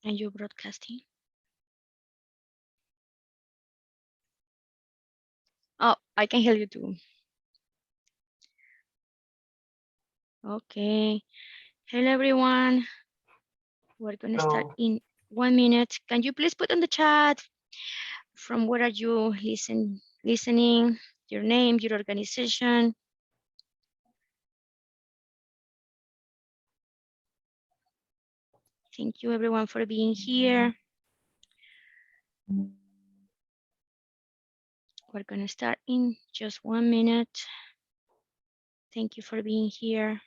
And you're broadcasting. Oh, I can hear you too. Okay. Hello, everyone. We're going to start in 1 minute. Can you please put on the chat from where are you listening, your name, your organization? Thank you, everyone, for being here. We're going to start in just 1 minute. Thank you for being here.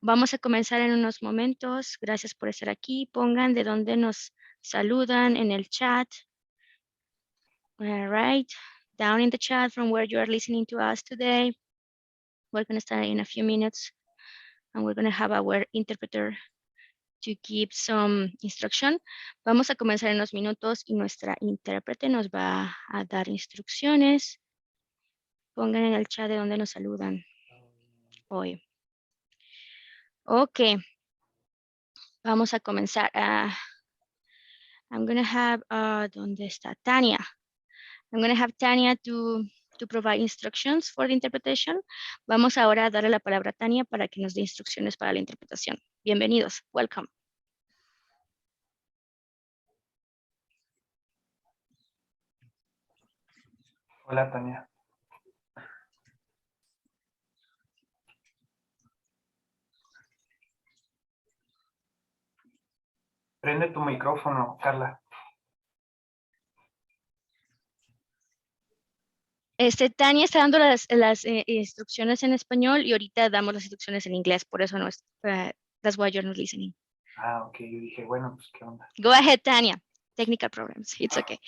Vamos a comenzar en unos momentos. Gracias por estar aquí. Pongan de dónde nos saludan en el chat. All right. Down in the chat from where you are listening to us today. We're going to start in a few minutes and we're going to have our interpreter to give some instruction. Vamos a comenzar en unos minutos y nuestra intérprete nos va a dar instrucciones. Pongan en el chat de dónde nos saludan hoy. Ok. Vamos a comenzar. I'm going to have, ¿dónde está Tania? I'm going to have Tania to provide instructions for the interpretation. Vamos ahora a darle la palabra a Tania para que nos dé instrucciones para la interpretación. Bienvenidos. Welcome. Hola, Tania. Prende tu micrófono, Carla. Tania está dando las instrucciones en español y ahorita damos las instrucciones en inglés, por eso no es, that's why you're not listening. Ah, ok, yo dije, bueno, pues qué onda. Go ahead, Tania. Technical problems, it's okay.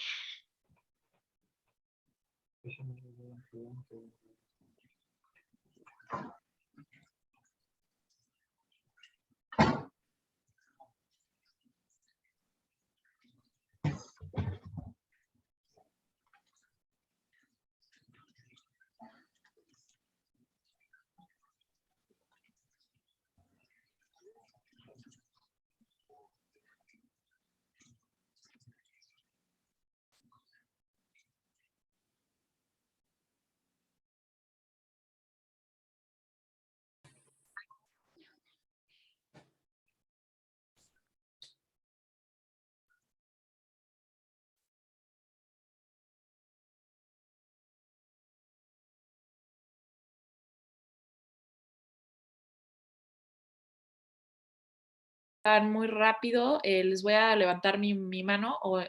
Muy rápido, les voy a levantar mi mano o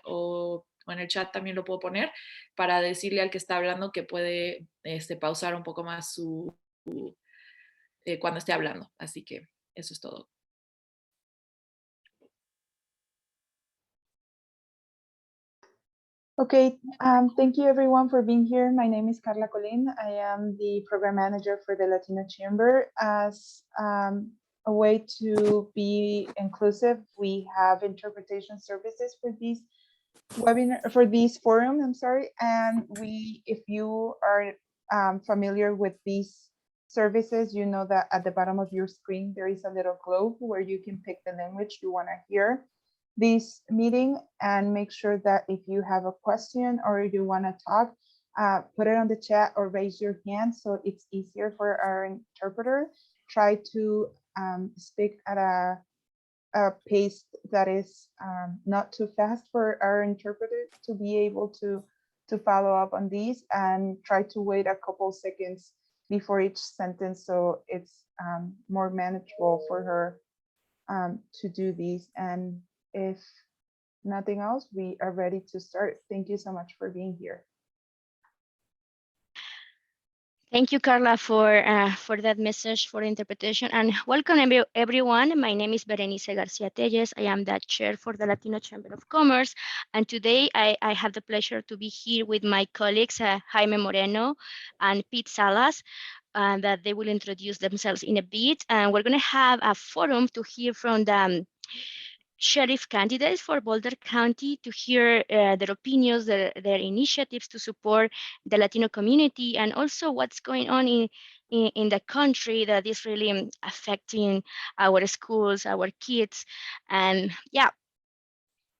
en el chat también lo puedo poner para decirle al que está hablando que puede pausar un poco más cuando esté hablando. Así que eso es todo. Okay, thank you everyone for being here. My name is Carla Colin. I am the program manager for the Latino Chamber. As a way to be inclusive, we have interpretation services for these webinar, for this forum, I'm sorry. And if you are familiar with these services, you know that at the bottom of your screen, there is a little globe where you can pick the language you want to hear this meeting, and make sure that if you have a question or you want to talk, put it on the chat or raise your hand so it's easier for our interpreter. Try to speak at a pace that is not too fast for our interpreter to be able to follow up on these, and try to wait a couple seconds before each sentence so it's more manageable for her to do these. And if nothing else, we are ready to start. Thank you so much for being here. Thank you, Carla, for that message, for interpretation, and welcome everyone. My name is Berenice Garcia Telles. I am the chair for the Latino Chamber of Commerce, and today I have the pleasure to be here with my colleagues, Jaime Moreno and Pete Salas, and that they will introduce themselves in a bit. And we're going to have a forum to hear from the sheriff candidates for Boulder County to hear their opinions, their initiatives to support the Latino community, and also what's going on in the country that is really affecting our schools, our kids. And yeah,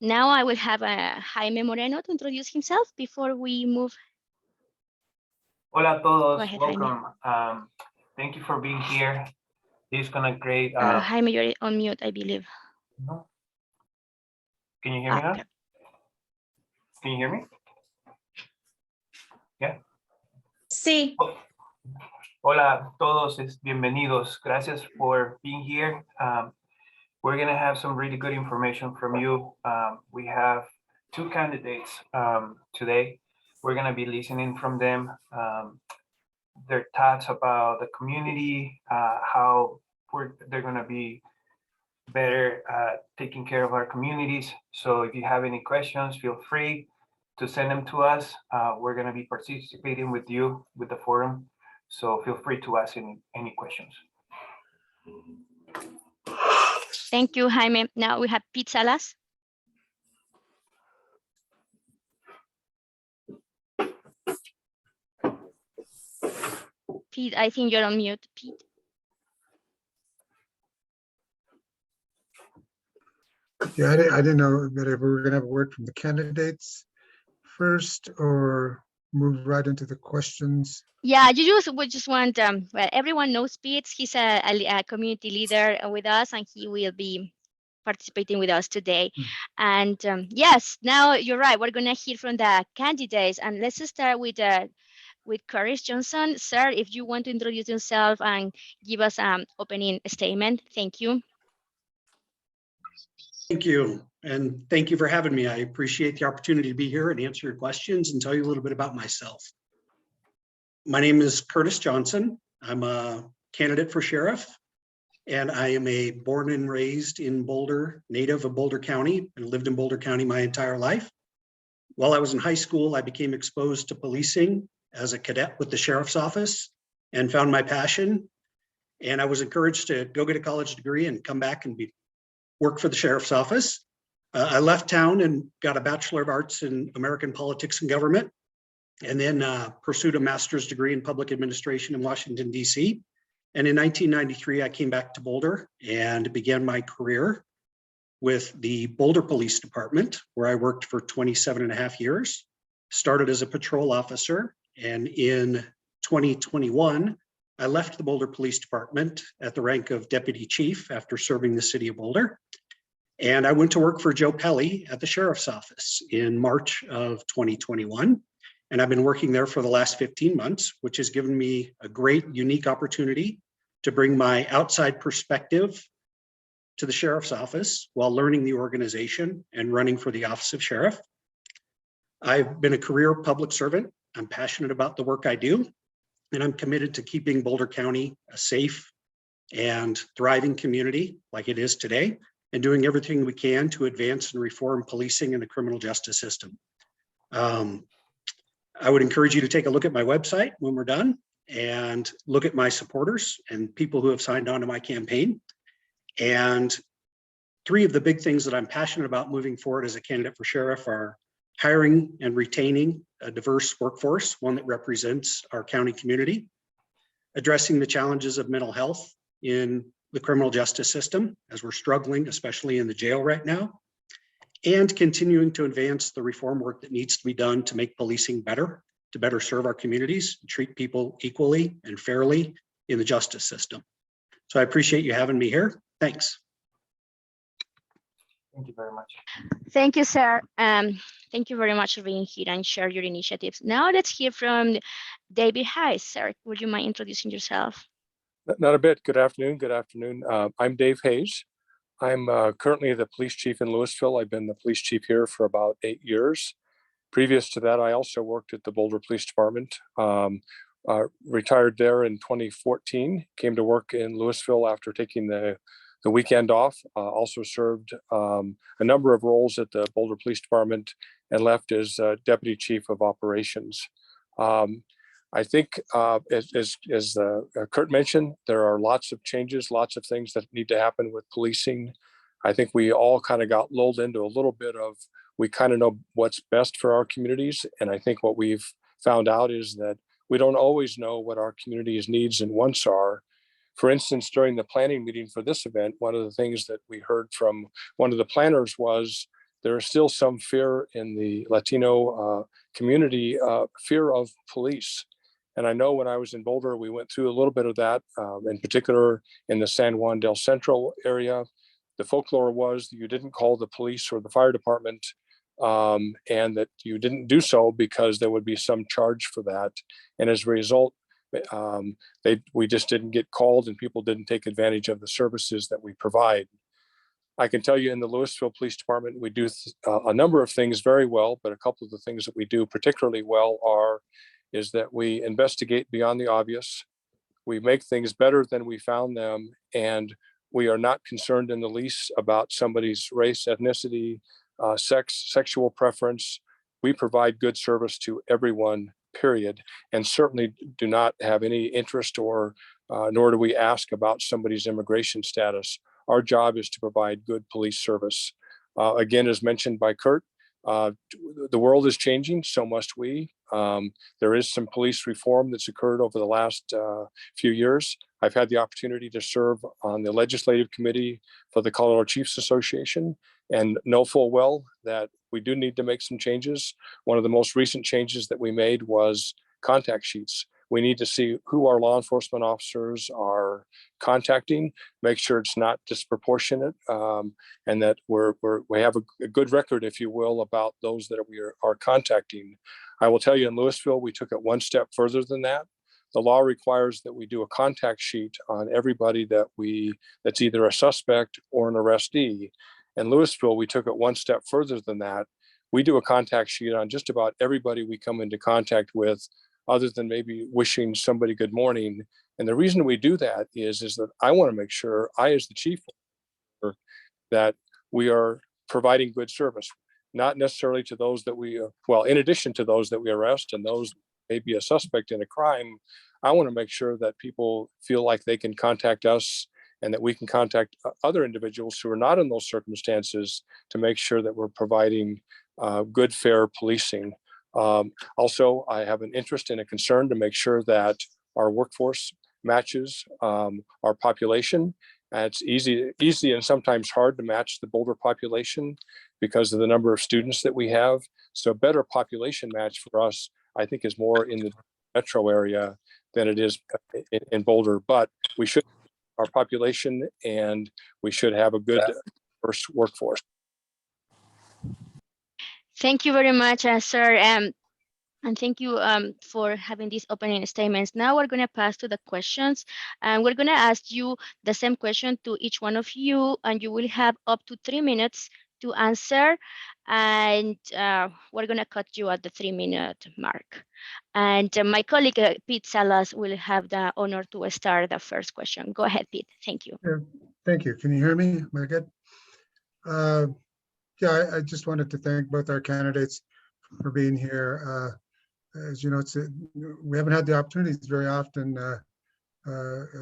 now I will have Jaime Moreno to introduce himself before we move. Hola a todos. Go ahead, Jaime. Welcome. Thank you for being here. This is gonna create. Jaime, you're on mute, I believe. No. Can you hear me now? Okay. Can you hear me? Yeah. Sí. Hola a todos, bienvenidos. Gracias for being here. We're gonna have some really good information from you. We have two candidates today. We're gonna be listening from them, their thoughts about the community, how they're gonna be better taking care of our communities. So if you have any questions, feel free to send them to us. We're gonna be participating with you with the forum. So feel free to ask any questions. Thank you, Jaime. Now we have Pete Salas. Pete, I think you're on mute, Pete. Yeah, I didn't know that if we were going to have a word from the candidates first or move right into the questions. Yeah, we just want, well, everyone knows Pete. He's a community leader with us, and he will be participating with us today. And yes, now you're right. We're going to hear from the candidates, and let's start with Curtis Johnson. Sir, if you want to introduce yourself and give us an opening statement. Thank you. Thank you. And thank you for having me. I appreciate the opportunity to be here and answer your questions and tell you a little bit about myself. My name is Curtis Johnson. I'm a candidate for sheriff, and I am a born and raised in Boulder, native of Boulder County, and lived in Boulder County my entire life. While I was in high school, I became exposed to policing as a cadet with the sheriff's office and found my passion. And I was encouraged to go get a college degree and come back and work for the sheriff's office. I left town and got a Bachelor of Arts in American Politics and Government, and then pursued a master's degree in public administration in Washington, D.C. And in 1993, I came back to Boulder and began my career with the Boulder Police Department, where I worked for 27 and a half years. Started as a patrol officer, and in 2021, I left the Boulder Police Department at the rank of deputy chief after serving the city of Boulder. And I went to work for Joe Pelly at the sheriff's office in March of 2021. And I've been working there for the last 15 months, which has given me a great, unique opportunity to bring my outside perspective to the sheriff's office while learning the organization and running for the office of sheriff. I've been a career public servant. I'm passionate about the work I do, and I'm committed to keeping Boulder County a safe and thriving community like it is today, and doing everything we can to advance and reform policing and the criminal justice system. I would encourage you to take a look at my website when we're done and look at my supporters and people who have signed on to my campaign. And three of the big things that I'm passionate about moving forward as a candidate for sheriff are hiring and retaining a diverse workforce, one that represents our county community, addressing the challenges of mental health in the criminal justice system, as we're struggling, especially in the jail right now, and continuing to advance the reform work that needs to be done to make policing better, to better serve our communities, treat people equally and fairly in the justice system. So I appreciate you having me here. Thanks. Thank you very much. Thank you, sir. Thank you very much for being here and share your initiatives. Now let's hear from David Hayes. Sir, would you mind introducing yourself? Not a bit. Good afternoon. Good afternoon. I'm Dave Hayes. I'm currently the police chief in Louisville. I've been the police chief here for about 8 years. Previous to that, I also worked at the Boulder Police Department. Retired there in 2014. Came to work in Louisville after taking the weekend off. Also served a number of roles at the Boulder Police Department and left as deputy chief of operations. I think, as Kurt mentioned, there are lots of changes, lots of things that need to happen with policing. I think we all kind of got lulled into a little bit of, we kind of know what's best for our communities. And I think what we've found out is that we don't always know what our community's needs and wants are. For instance, during the planning meeting for this event, one of the things that we heard from one of the planners was there is still some fear in the Latino community, fear of police. And I know when I was in Boulder, we went through a little bit of that, in particular in the San Juan del Centro area. The folklore was that you didn't call the police or the fire department, and that you didn't do so because there would be some charge for that. And as a result, we just didn't get called and people didn't take advantage of the services that we provide. I can tell you in the Louisville Police Department, we do a number of things very well, but a couple of the things that we do particularly well is that we investigate beyond the obvious. We make things better than we found them, and we are not concerned in the least about somebody's race, ethnicity, sex, sexual preference. We provide good service to everyone, period, and certainly do not have any interest or nor do we ask about somebody's immigration status. Our job is to provide good police service. Again, as mentioned by Kurt, the world is changing, so must we. There is some police reform that's occurred over the last few years. I've had the opportunity to serve on the legislative committee for the Colorado Chiefs Association and know full well that we do need to make some changes. One of the most recent changes that we made was contact sheets. We need to see who our law enforcement officers are contacting, make sure it's not disproportionate, and that we have a good record, if you will, about those that we are contacting. I will tell you in Louisville, we took it one step further than that. The law requires that we do a contact sheet on everybody that's either a suspect or an arrestee. In Louisville, we took it one step further than that. We do a contact sheet on just about everybody we come into contact with, other than maybe wishing somebody good morning. And the reason we do that is that I want to make sure, I as the chief, that we are providing good service, not necessarily to those that in addition to those that we arrest and those may be a suspect in a crime. I want to make sure that people feel like they can contact us and that we can contact other individuals who are not in those circumstances to make sure that we're providing good, fair policing. Also, I have an interest and a concern to make sure that our workforce matches our population. It's easy and sometimes hard to match the Boulder population because of the number of students that we have. So a better population match for us, I think, is more in the metro area than it is in Boulder. But we should our population and we should have a good diverse workforce. Thank you very much, sir. And thank you for having these opening statements. Now we're going to pass to the questions, and we're going to ask you the same question to each one of you, and you will have up to 3 minutes to answer. And we're going to cut you at the 3-minute mark. And my colleague, Pete Salas, will have the honor to start the first question. Go ahead, Pete. Thank you. Yeah, thank you. Can you hear me? Am I good? Yeah, I just wanted to thank both our candidates for being here. As you know, we haven't had the opportunities very often.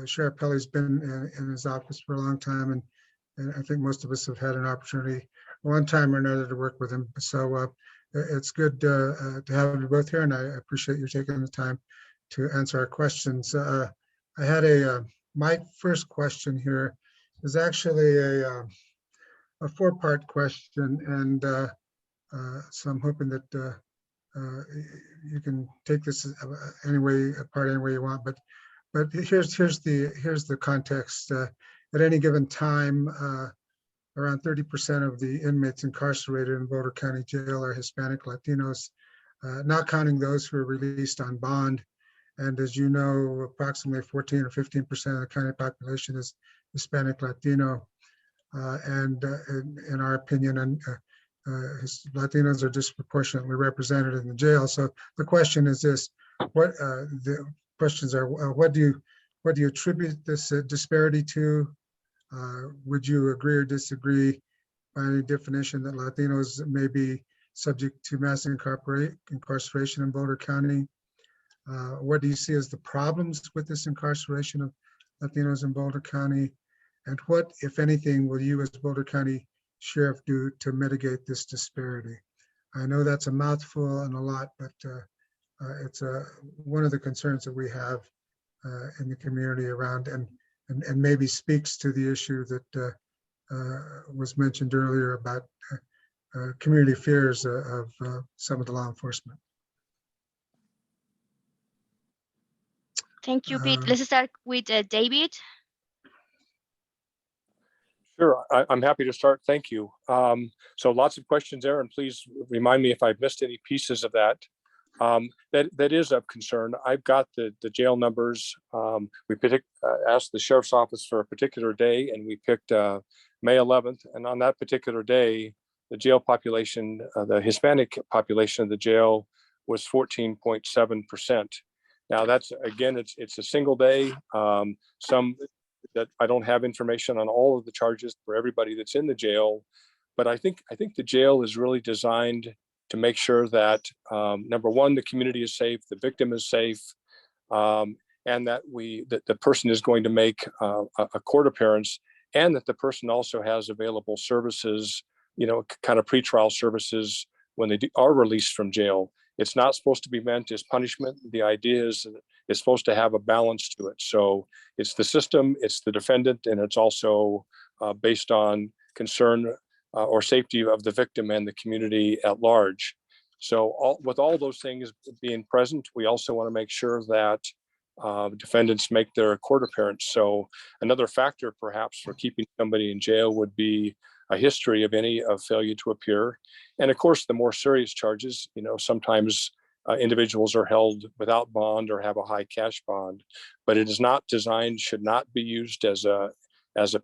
Sheriff Pelley's been in his office for a long time, and I think most of us have had an opportunity one time or another to work with him. So it's good to have you both here, and I appreciate you taking the time to answer our questions. I had my first question here is actually a 4-part question, and so I'm hoping that you can take this any way you want. But here's the context. At any given time, around 30% of the inmates incarcerated in Boulder County Jail are Hispanic Latinos, not counting those who are released on bond. And as you know, approximately 14 or 15% of the county population is Hispanic Latino. And in our opinion, Latinos are disproportionately represented in the jail. So the question is this: what do you attribute this disparity to? Would you agree or disagree by any definition that Latinos may be subject to mass incarceration in Boulder County? What do you see as the problems with this incarceration of Latinos in Boulder County? And what, if anything, will you as Boulder County Sheriff do to mitigate this disparity? I know that's a mouthful and a lot, but it's one of the concerns that we have in the community around, and maybe speaks to the issue that was mentioned earlier about community fears of some of the law enforcement. Thank you, Pete. Let's start with David. Sure, I'm happy to start. Thank you. So lots of questions there, and please remind me if I've missed any pieces of that. That is of concern. I've got the jail numbers. We asked the sheriff's office for a particular day, and we picked May 11th. And on that particular day, the jail population, the Hispanic population of the jail was 14.7%. Now that's, again, it's a single day. Some that I don't have information on all of the charges for everybody that's in the jail, but I think the jail is really designed to make sure that number one, the community is safe, the victim is safe, and that the person is going to make a court appearance, and that the person also has available services, kind of pretrial services when they are released from jail. It's not supposed to be meant as punishment. The idea is it's supposed to have a balance to it. So it's the system, it's the defendant, and it's also based on concern or safety of the victim and the community at large. So with all those things being present, we also want to make sure that defendants make their court appearance. So another factor perhaps for keeping somebody in jail would be a history of any failure to appear. And of course, the more serious charges, sometimes individuals are held without bond or have a high cash bond, but it is not designed, should not be used as a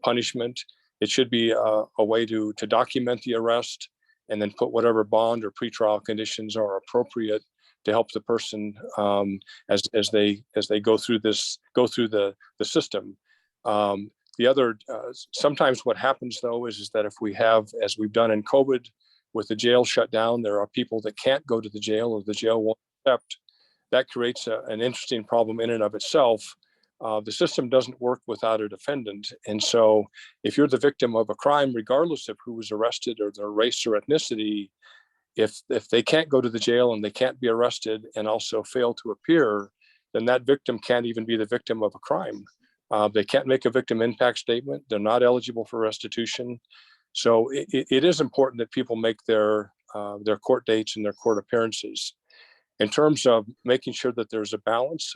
punishment. It should be a way to document the arrest and then put whatever bond or pretrial conditions are appropriate to help the person as they go through the system. The other, sometimes what happens though is that if we have, as we've done in COVID, with the jail shut down, there are people that can't go to the jail or the jail won't accept. That creates an interesting problem in and of itself. The system doesn't work without a defendant. And so if you're the victim of a crime, regardless of who was arrested or their race or ethnicity, if they can't go to the jail and they can't be arrested and also fail to appear, then that victim can't even be the victim of a crime. They can't make a victim impact statement. They're not eligible for restitution. So it is important that people make their court dates and their court appearances. In terms of making sure that there's a balance,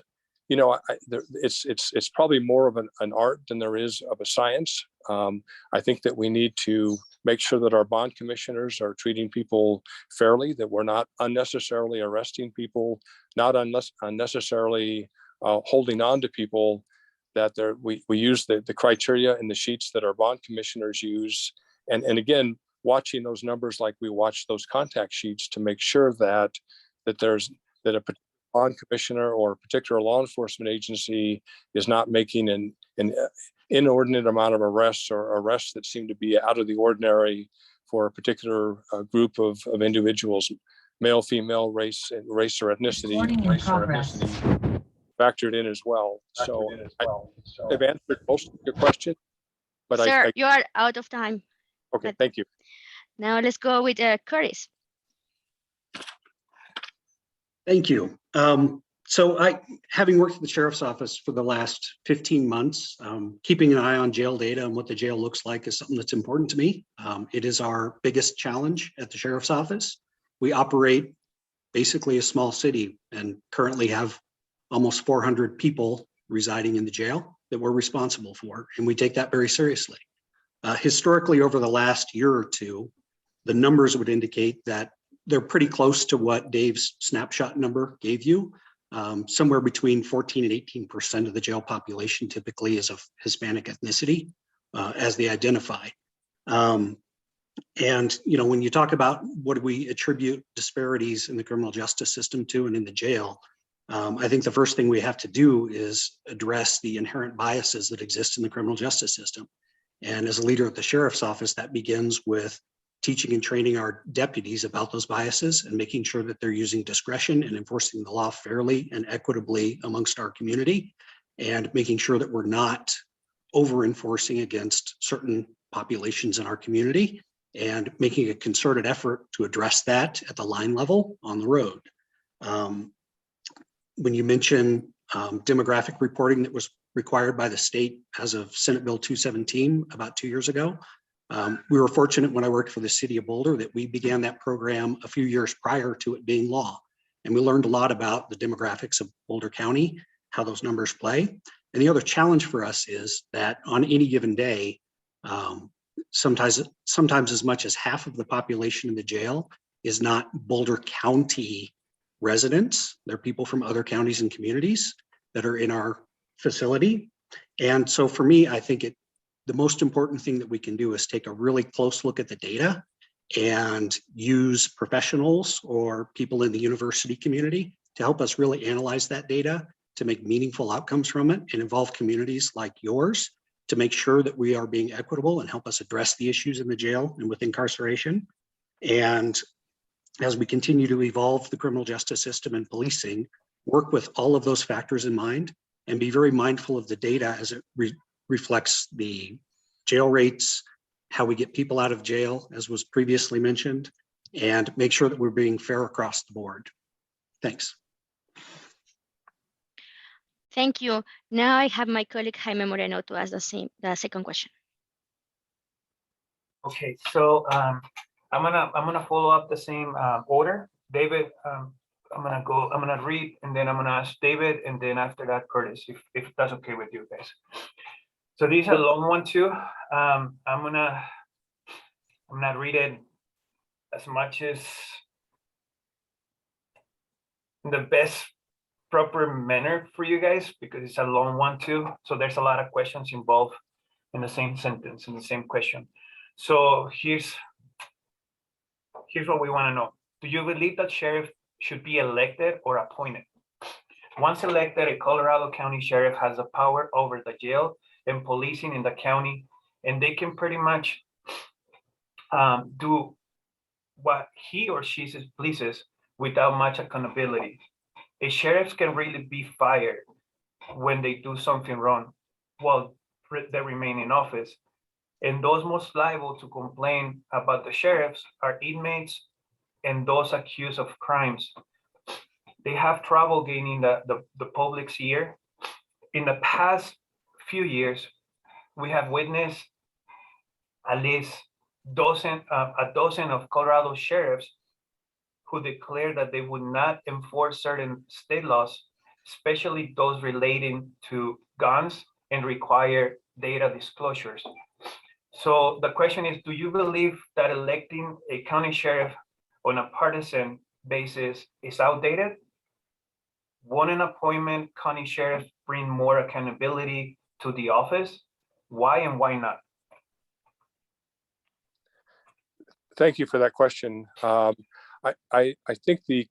it's probably more of an art than there is of a science. I think that we need to make sure that our bond commissioners are treating people fairly, that we're not unnecessarily arresting people, not unnecessarily holding on to people, that we use the criteria and the sheets that our bond commissioners use. And again, watching those numbers like we watch those contact sheets to make sure that a bond commissioner or a particular law enforcement agency is not making an inordinate amount of arrests or arrests that seem to be out of the ordinary for a particular group of individuals, male, female, race or ethnicity, factored in as well. So I've answered most of your question, but Sir, you are out of time. Okay, thank you. Now let's go with Curtis. Thank you. So having worked at the sheriff's office for the last 15 months, keeping an eye on jail data and what the jail looks like is something that's important to me. It is our biggest challenge at the sheriff's office. We operate basically a small city and currently have almost 400 people residing in the jail that we're responsible for, and we take that very seriously. Historically, over the last year or two, the numbers would indicate that they're pretty close to what Dave's snapshot number gave you. Somewhere between 14 and 18% of the jail population typically is of Hispanic ethnicity as they identify. And, when you talk about what do we attribute disparities in the criminal justice system to and in the jail, I think the first thing we have to do is address the inherent biases that exist in the criminal justice system. And as a leader of the sheriff's office, that begins with teaching and training our deputies about those biases and making sure that they're using discretion and enforcing the law fairly and equitably amongst our community, and making sure that we're not over enforcing against certain populations in our community, and making a concerted effort to address that at the line level on the road. when you mention demographic reporting that was required by the state as of Senate Bill 217 about 2 years ago, we were fortunate when I worked for the city of Boulder that we began that program a few years prior to it being law. And we learned a lot about the demographics of Boulder County, how those numbers play. And the other challenge for us is that on any given day, sometimes as much as half of the population in the jail is not Boulder County residents. They're people from other counties and communities that are in our facility. And so for me, I think the most important thing that we can do is take a really close look at the data and use professionals or people in the university community to help us really analyze that data, to make meaningful outcomes from it, and involve communities like yours to make sure that we are being equitable and help us address the issues in the jail and with incarceration. And as we continue to evolve the criminal justice system and policing, work with all of those factors in mind and be very mindful of the data as it reflects the jail rates, how we get people out of jail, as was previously mentioned, and make sure that we're being fair across the board. Thanks. Thank you. Now I have my colleague Jaime Moreno to ask the second question. Okay, so I'm gonna follow up the same order. David, I'm gonna read, and then I'm gonna ask David, and then after that, Curtis, if that's okay with you guys. So these are long one too. I'm gonna read it as much as the best proper manner for you guys, because it's a long one too. So there's a lot of questions involved in the same sentence, in the same question. So here's what we want to know. Do you believe that sheriff should be elected or appointed? Once elected, a Colorado County sheriff has the power over the jail and policing in the county, and they can pretty much do what he or she pleases without much accountability. A sheriff can really be fired when they do something wrong while they remain in office. And those most liable to complain about the sheriffs are inmates and those accused of crimes. They have trouble gaining the public's ear. In the past few years, we have witnessed at least a dozen of Colorado sheriffs who declared that they would not enforce certain state laws, especially those relating to guns and require data disclosures. So the question is, do you believe that electing a county sheriff on a partisan basis is outdated? Won't an appointment county sheriff bring more accountability to the office? Why and why not? Thank you for that question. I think the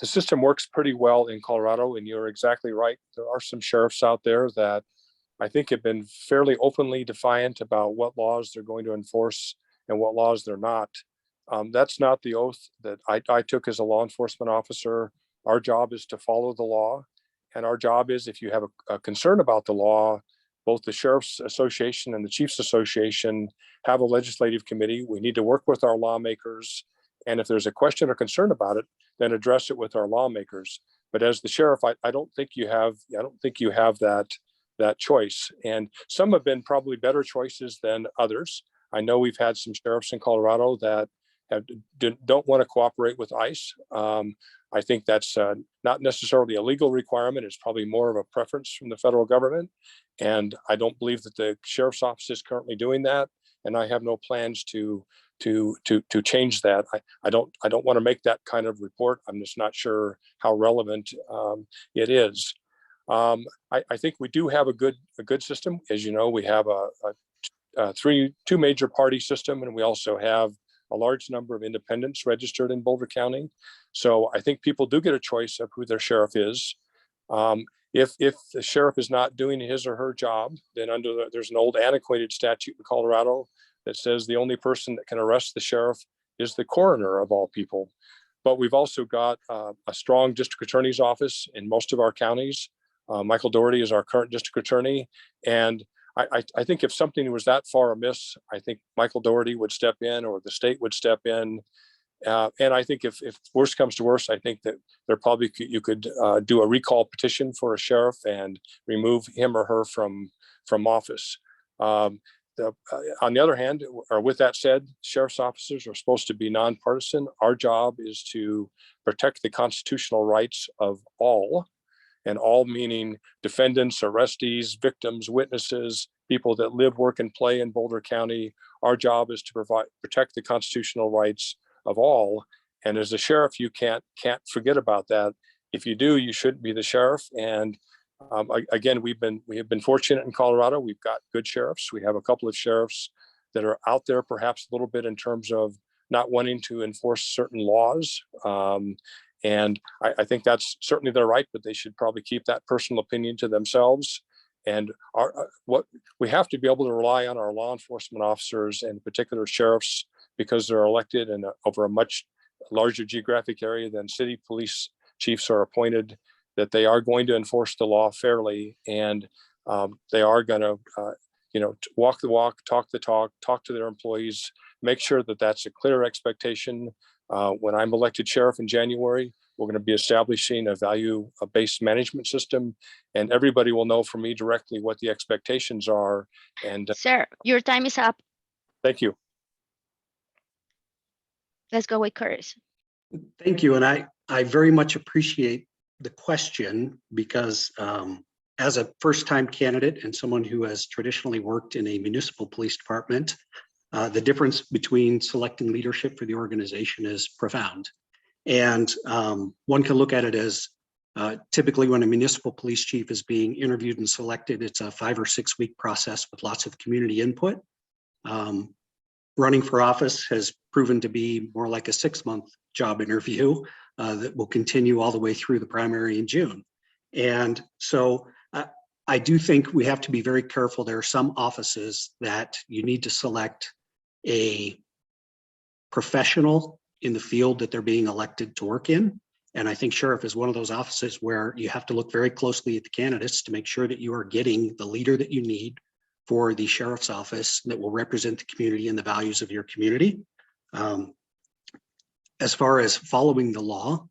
system works pretty well in Colorado, and you're exactly right. There are some sheriffs out there that I think have been fairly openly defiant about what laws they're going to enforce and what laws they're not. That's not the oath that I took as a law enforcement officer. Our job is to follow the law, and our job is, if you have a concern about the law, both the Sheriff's Association and the Chiefs Association have a legislative committee. We need to work with our lawmakers, and if there's a question or concern about it, then address it with our lawmakers. But as the sheriff, I don't think you have that choice. And some have been probably better choices than others. I know we've had some sheriffs in Colorado that don't want to cooperate with ICE. I think that's not necessarily a legal requirement. It's probably more of a preference from the federal government. And I don't believe that the sheriff's office is currently doing that. And I have no plans to change that. I don't want to make that kind of report. I'm just not sure how relevant it is. I think we do have a good system. As you know, we have two major party system, and we also have a large number of independents registered in Boulder County. So I think people do get a choice of who their sheriff is. If the sheriff is not doing his or her job, then there's an old antiquated statute in Colorado that says the only person that can arrest the sheriff is the coroner of all people. But we've also got a strong district attorney's office in most of our counties. Michael Doherty is our current district attorney. And I think if something was that far amiss, I think Michael Doherty would step in, or the state would step in And I think if worst comes to worst, I think that there probably you could do a recall petition for a sheriff and remove him or her from office. On the other hand, or with that said, sheriff's officers are supposed to be nonpartisan. Our job is to protect the constitutional rights of all, and all meaning defendants, arrestees, victims, witnesses, people that live, work, and play in Boulder County. Our job is to protect the constitutional rights of all. And as a sheriff, you can't forget about that. If you do, you shouldn't be the sheriff. And again, we have been fortunate in Colorado. We've got good sheriffs. We have a couple of sheriffs that are out there, perhaps a little bit in terms of not wanting to enforce certain laws. And I think that's certainly their right, but they should probably keep that personal opinion to themselves. And what we have to be able to rely on our law enforcement officers, and in particular sheriffs, because they're elected and over a much larger geographic area than city police chiefs are appointed, that they are going to enforce the law fairly, and they are going to, walk the walk, talk the talk, talk to their employees, make sure that that's a clear expectation. When I'm elected sheriff in January, we're going to be establishing a value-based management system, and everybody will know from me directly what the expectations are. And Sir, your time is up. Thank you. Let's go with Curtis. Thank you. And I very much appreciate the question, because as a first-time candidate and someone who has traditionally worked in a municipal police department, the difference between selecting leadership for the organization is profound. And one can look at it as typically when a municipal police chief is being interviewed and selected, it's a 5 or 6 week process with lots of community input. Running for office has proven to be more like a 6-month job interview that will continue all the way through the primary in June. And so I do think we have to be very careful. There are some offices that you need to select a professional in the field that they're being elected to work in. And I think sheriff is one of those offices where you have to look very closely at the candidates to make sure that you are getting the leader that you need for the sheriff's office that will represent the community and the values of your community. As far as following the law,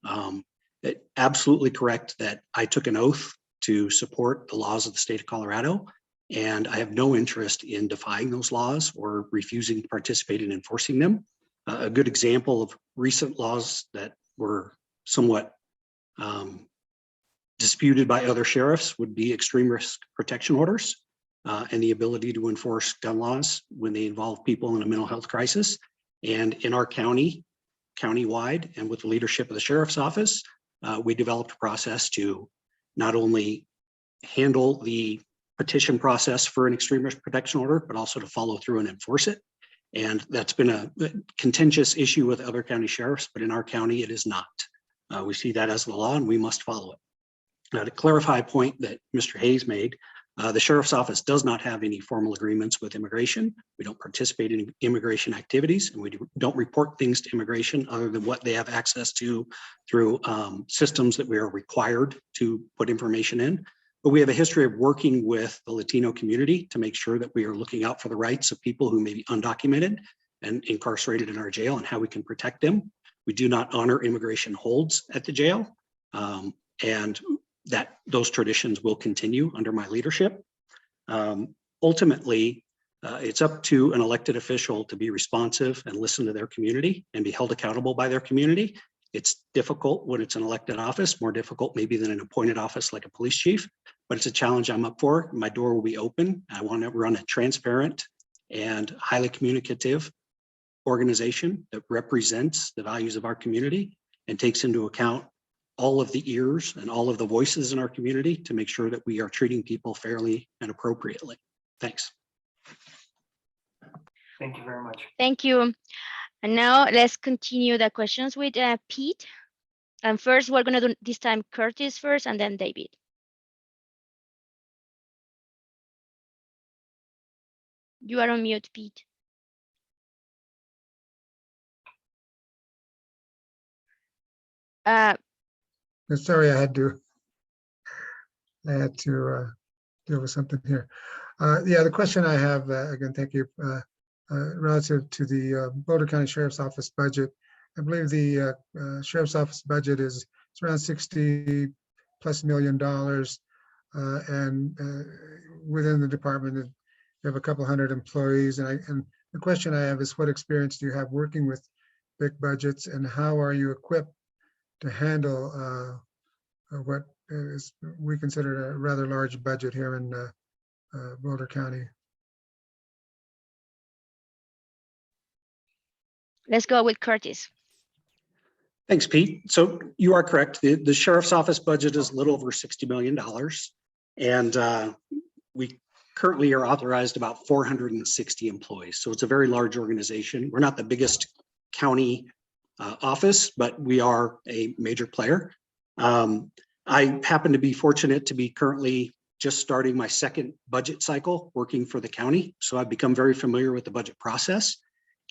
absolutely correct that I took an oath to support the laws of the state of Colorado, and I have no interest in defying those laws or refusing to participate in enforcing them. A good example of recent laws that were somewhat disputed by other sheriffs would be extreme risk protection orders and the ability to enforce gun laws when they involve people in a mental health crisis. And in our county, countywide, and with the leadership of the sheriff's office, we developed a process to not only handle the petition process for an extreme risk protection order, but also to follow through and enforce it. And that's been a contentious issue with other county sheriffs, but in our county, it is not. We see that as the law and we must follow it. Now, to clarify a point that Mr. Hayes made, the sheriff's office does not have any formal agreements with immigration. We don't participate in immigration activities, and we don't report things to immigration other than what they have access to through systems that we are required to put information in. But we have a history of working with the Latino community to make sure that we are looking out for the rights of people who may be undocumented and incarcerated in our jail and how we can protect them. We do not honor immigration holds at the jail, and that those traditions will continue under my leadership. Ultimately, it's up to an elected official to be responsive and listen to their community and be held accountable by their community. It's difficult when it's an elected office, more difficult maybe than an appointed office like a police chief, but it's a challenge I'm up for. My door will be open. I want to run a transparent and highly communicative organization that represents the values of our community and takes into account all of the ears and all of the voices in our community to make sure that we are treating people fairly and appropriately. Thanks. Thank you very much. Thank you. And now let's continue the questions with Pete. And first, we're going to do this time Curtis first and then David. You are on mute, Pete. Sorry, I had to deal with something here. Yeah, the question I have, again, thank you, relative to the Boulder County Sheriff's Office budget I believe the sheriff's office budget is it's around $60+ million. And within the department, you have a couple hundred employees. And the question I have is, what experience do you have working with big budgets, and how are you equipped to handle what is we consider a rather large budget here in Boulder County? Let's go with Curtis. Thanks, Pete. So you are correct. The sheriff's office budget is a little over $60 million. And we currently are authorized about 460 employees. So it's a very large organization. We're not the biggest county office, but we are a major player. I happen to be fortunate to be currently just starting my second budget cycle working for the county. So I've become very familiar with the budget process.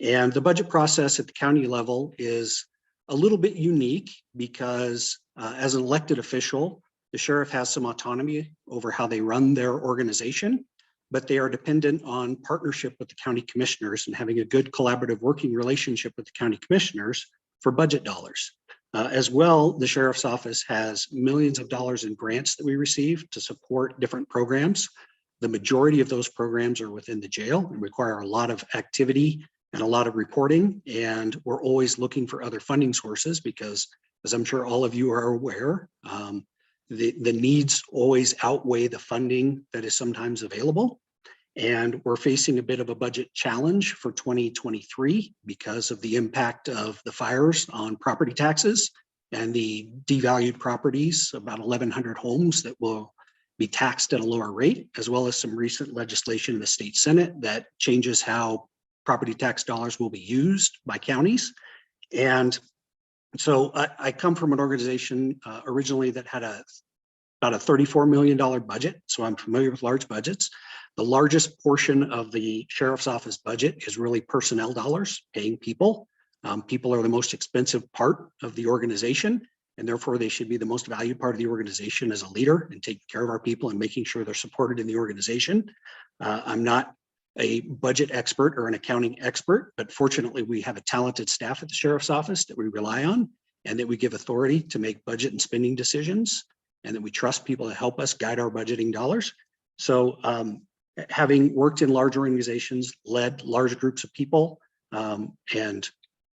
And the budget process at the county level is a little bit unique because as an elected official, the sheriff has some autonomy over how they run their organization, but they are dependent on partnership with the county commissioners and having a good collaborative working relationship with the county commissioners for budget dollars. As well, the sheriff's office has millions of dollars in grants that we receive to support different programs. The majority of those programs are within the jail and require a lot of activity and a lot of reporting. And we're always looking for other funding sources because, as I'm sure all of you are aware, the needs always outweigh the funding that is sometimes available. And we're facing a bit of a budget challenge for 2023 because of the impact of the fires on property taxes and the devalued properties, about 1,100 homes that will be taxed at a lower rate, as well as some recent legislation in the state Senate that changes how property tax dollars will be used by counties. And so I come from an organization originally that had about a $34 million budget. So I'm familiar with large budgets. The largest portion of the sheriff's office budget is really personnel dollars, paying people. People are the most expensive part of the organization, and therefore they should be the most valued part of the organization as a leader and taking care of our people and making sure they're supported in the organization. I'm not a budget expert or an accounting expert, but fortunately we have a talented staff at the sheriff's office that we rely on and that we give authority to make budget and spending decisions, and that we trust people to help us guide our budgeting dollars. So having worked in large organizations, led large groups of people, and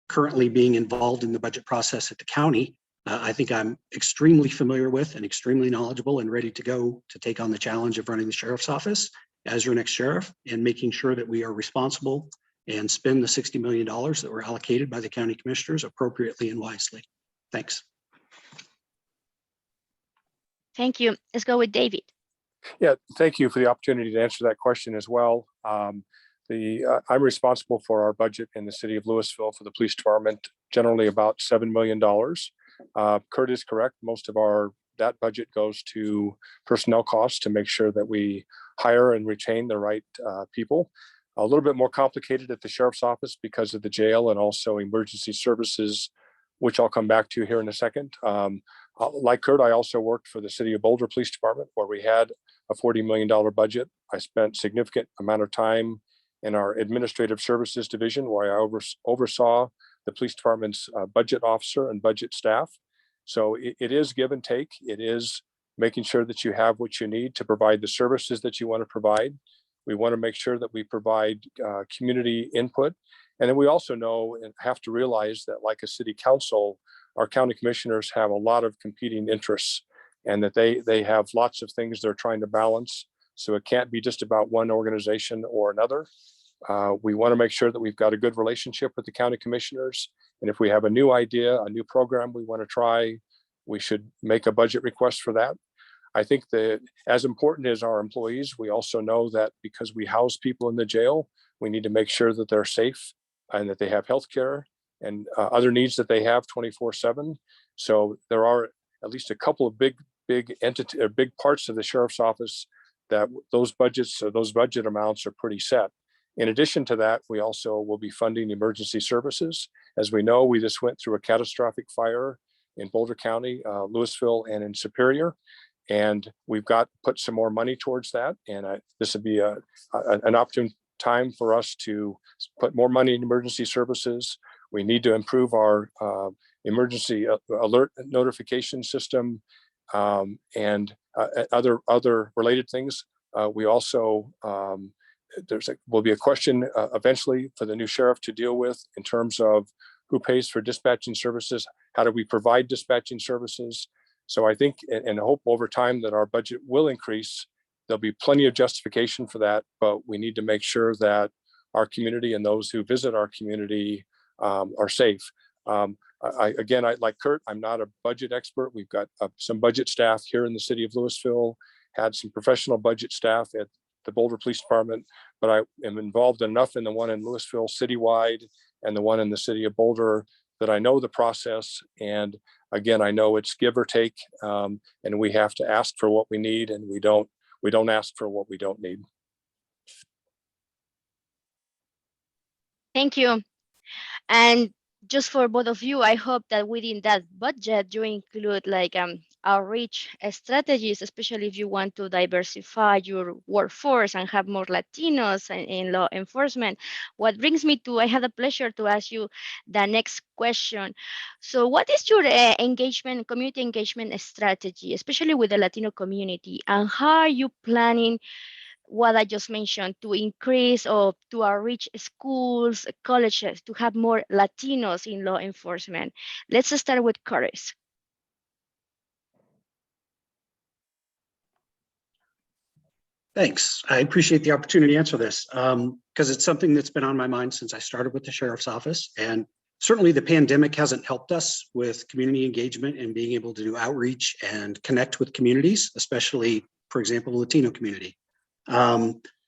currently being involved in the budget process at the county, I think I'm extremely familiar with and extremely knowledgeable and ready to go to take on the challenge of running the sheriff's office as your next sheriff and making sure that we are responsible and spend the $60 million that were allocated by the county commissioners appropriately and wisely. Thanks. Thank you. Let's go with David. Yeah, thank you for the opportunity to answer that question as well. I'm responsible for our budget in the city of Louisville for the police department, generally about $7 million. Kurt is correct. Most of that budget goes to personnel costs to make sure that we hire and retain the right people. A little bit more complicated at the sheriff's office because of the jail and also emergency services, which I'll come back to here in a second. Like Kurt, I also worked for the city of Boulder Police Department, where we had a $40 million budget. I spent significant amount of time in our administrative services division, where I oversaw the police department's budget officer and budget staff. So it is give and take. It is making sure that you have what you need to provide the services that you want to provide. We want to make sure that we provide community input. And then we also know and have to realize that, like a city council, our county commissioners have a lot of competing interests, and that they have lots of things they're trying to balance. So it can't be just about one organization or another. We want to make sure that we've got a good relationship with the county commissioners. And if we have a new idea, a new program we want to try, we should make a budget request for that. I think that as important as our employees, we also know that because we house people in the jail, we need to make sure that they're safe and that they have health care and other needs that they have 24/7. So there are at least a couple of big entity or big parts of the sheriff's office that those budget amounts are pretty set. In addition to that, we also will be funding emergency services. As we know, we just went through a catastrophic fire in Boulder County, Louisville, and in Superior. And we've got to put some more money towards that. And this would be an opportune time for us to put more money in emergency services. We need to improve our emergency alert notification system and other related things. We also, will be a question eventually for the new sheriff to deal with in terms of who pays for dispatching services, how do we provide dispatching services. So I think and hope over time that our budget will increase. There'll be plenty of justification for that, but we need to make sure that our community and those who visit our community are safe. Again, like Kurt, I'm not a budget expert. We've got some budget staff here in the city of Louisville, had some professional budget staff at the Boulder Police Department, but I am involved enough in the one in Louisville citywide and the one in the city of Boulder that I know the process. And again, I know it's give or take, and we have to ask for what we need, and we don't ask for what we don't need. Thank you. And just for both of you, I hope that within that budget, you include like outreach strategies, especially if you want to diversify your workforce and have more Latinos in law enforcement. What brings me to, I had the pleasure to ask you the next question. So what is your engagement, community engagement strategy, especially with the Latino community? And how are you planning what I just mentioned to increase or to outreach schools, colleges, to have more Latinos in law enforcement? Let's start with Curtis. Thanks. I appreciate the opportunity to answer this because it's something that's been on my mind since I started with the sheriff's office. And certainly the pandemic hasn't helped us with community engagement and being able to do outreach and connect with communities, especially, for example, the Latino community.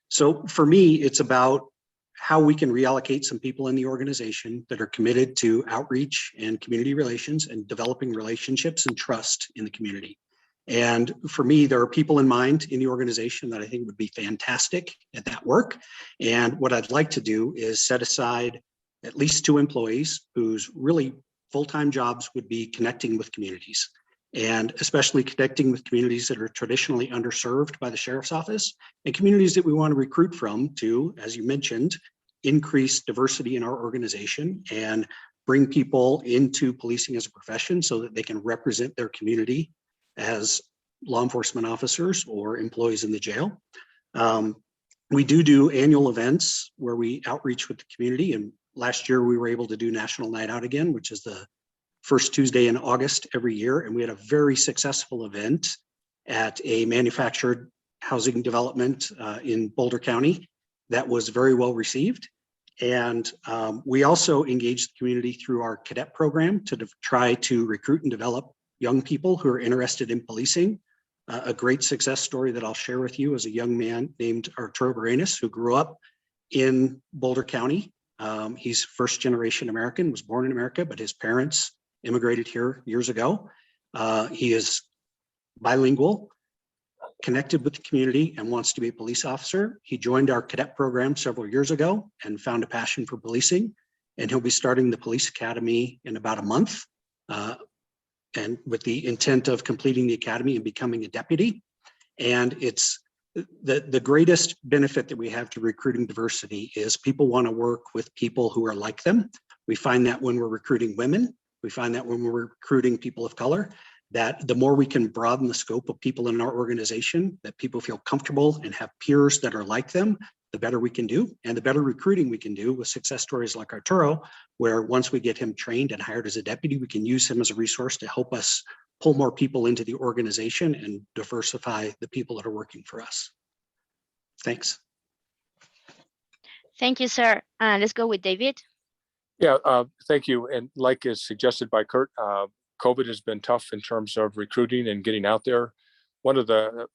So for me, it's about how we can reallocate some people in the organization that are committed to outreach and community relations and developing relationships and trust in the community. And for me, there are people in mind in the organization that I think would be fantastic at that work. And what I'd like to do is set aside at least 2 employees whose really full-time jobs would be connecting with communities, and especially connecting with communities that are traditionally underserved by the sheriff's office and communities that we want to recruit from to, as you mentioned, increase diversity in our organization and bring people into policing as a profession so that they can represent their community as law enforcement officers or employees in the jail. We do annual events where we outreach with the community. And last year we were able to do National Night Out again, which is the first Tuesday in August every year. And we had a very successful event at a manufactured housing development in Boulder County that was very well received. And we also engaged the community through our cadet program to try to recruit and develop young people who are interested in policing. A great success story that I'll share with you is a young man named Arturo Barenas who grew up in Boulder County. He's first generation American, was born in America, but his parents immigrated here years ago. He is bilingual, connected with the community, and wants to be a police officer. He joined our cadet program several years ago and found a passion for policing. And he'll be starting the police academy in about a month. And with the intent of completing the academy and becoming a deputy. And it's the greatest benefit that we have to recruiting diversity is people want to work with people who are like them. We find that when we're recruiting women, we find that when we're recruiting people of color, that the more we can broaden the scope of people in our organization, that people feel comfortable and have peers that are like them, the better we can do. And the better recruiting we can do with success stories like Arturo, where once we get him trained and hired as a deputy, we can use him as a resource to help us pull more people into the organization and diversify the people that are working for us. Thanks. Thank you, sir. Let's go with David. Yeah, thank you. And like is suggested by Kurt, COVID has been tough in terms of recruiting and getting out there. One of the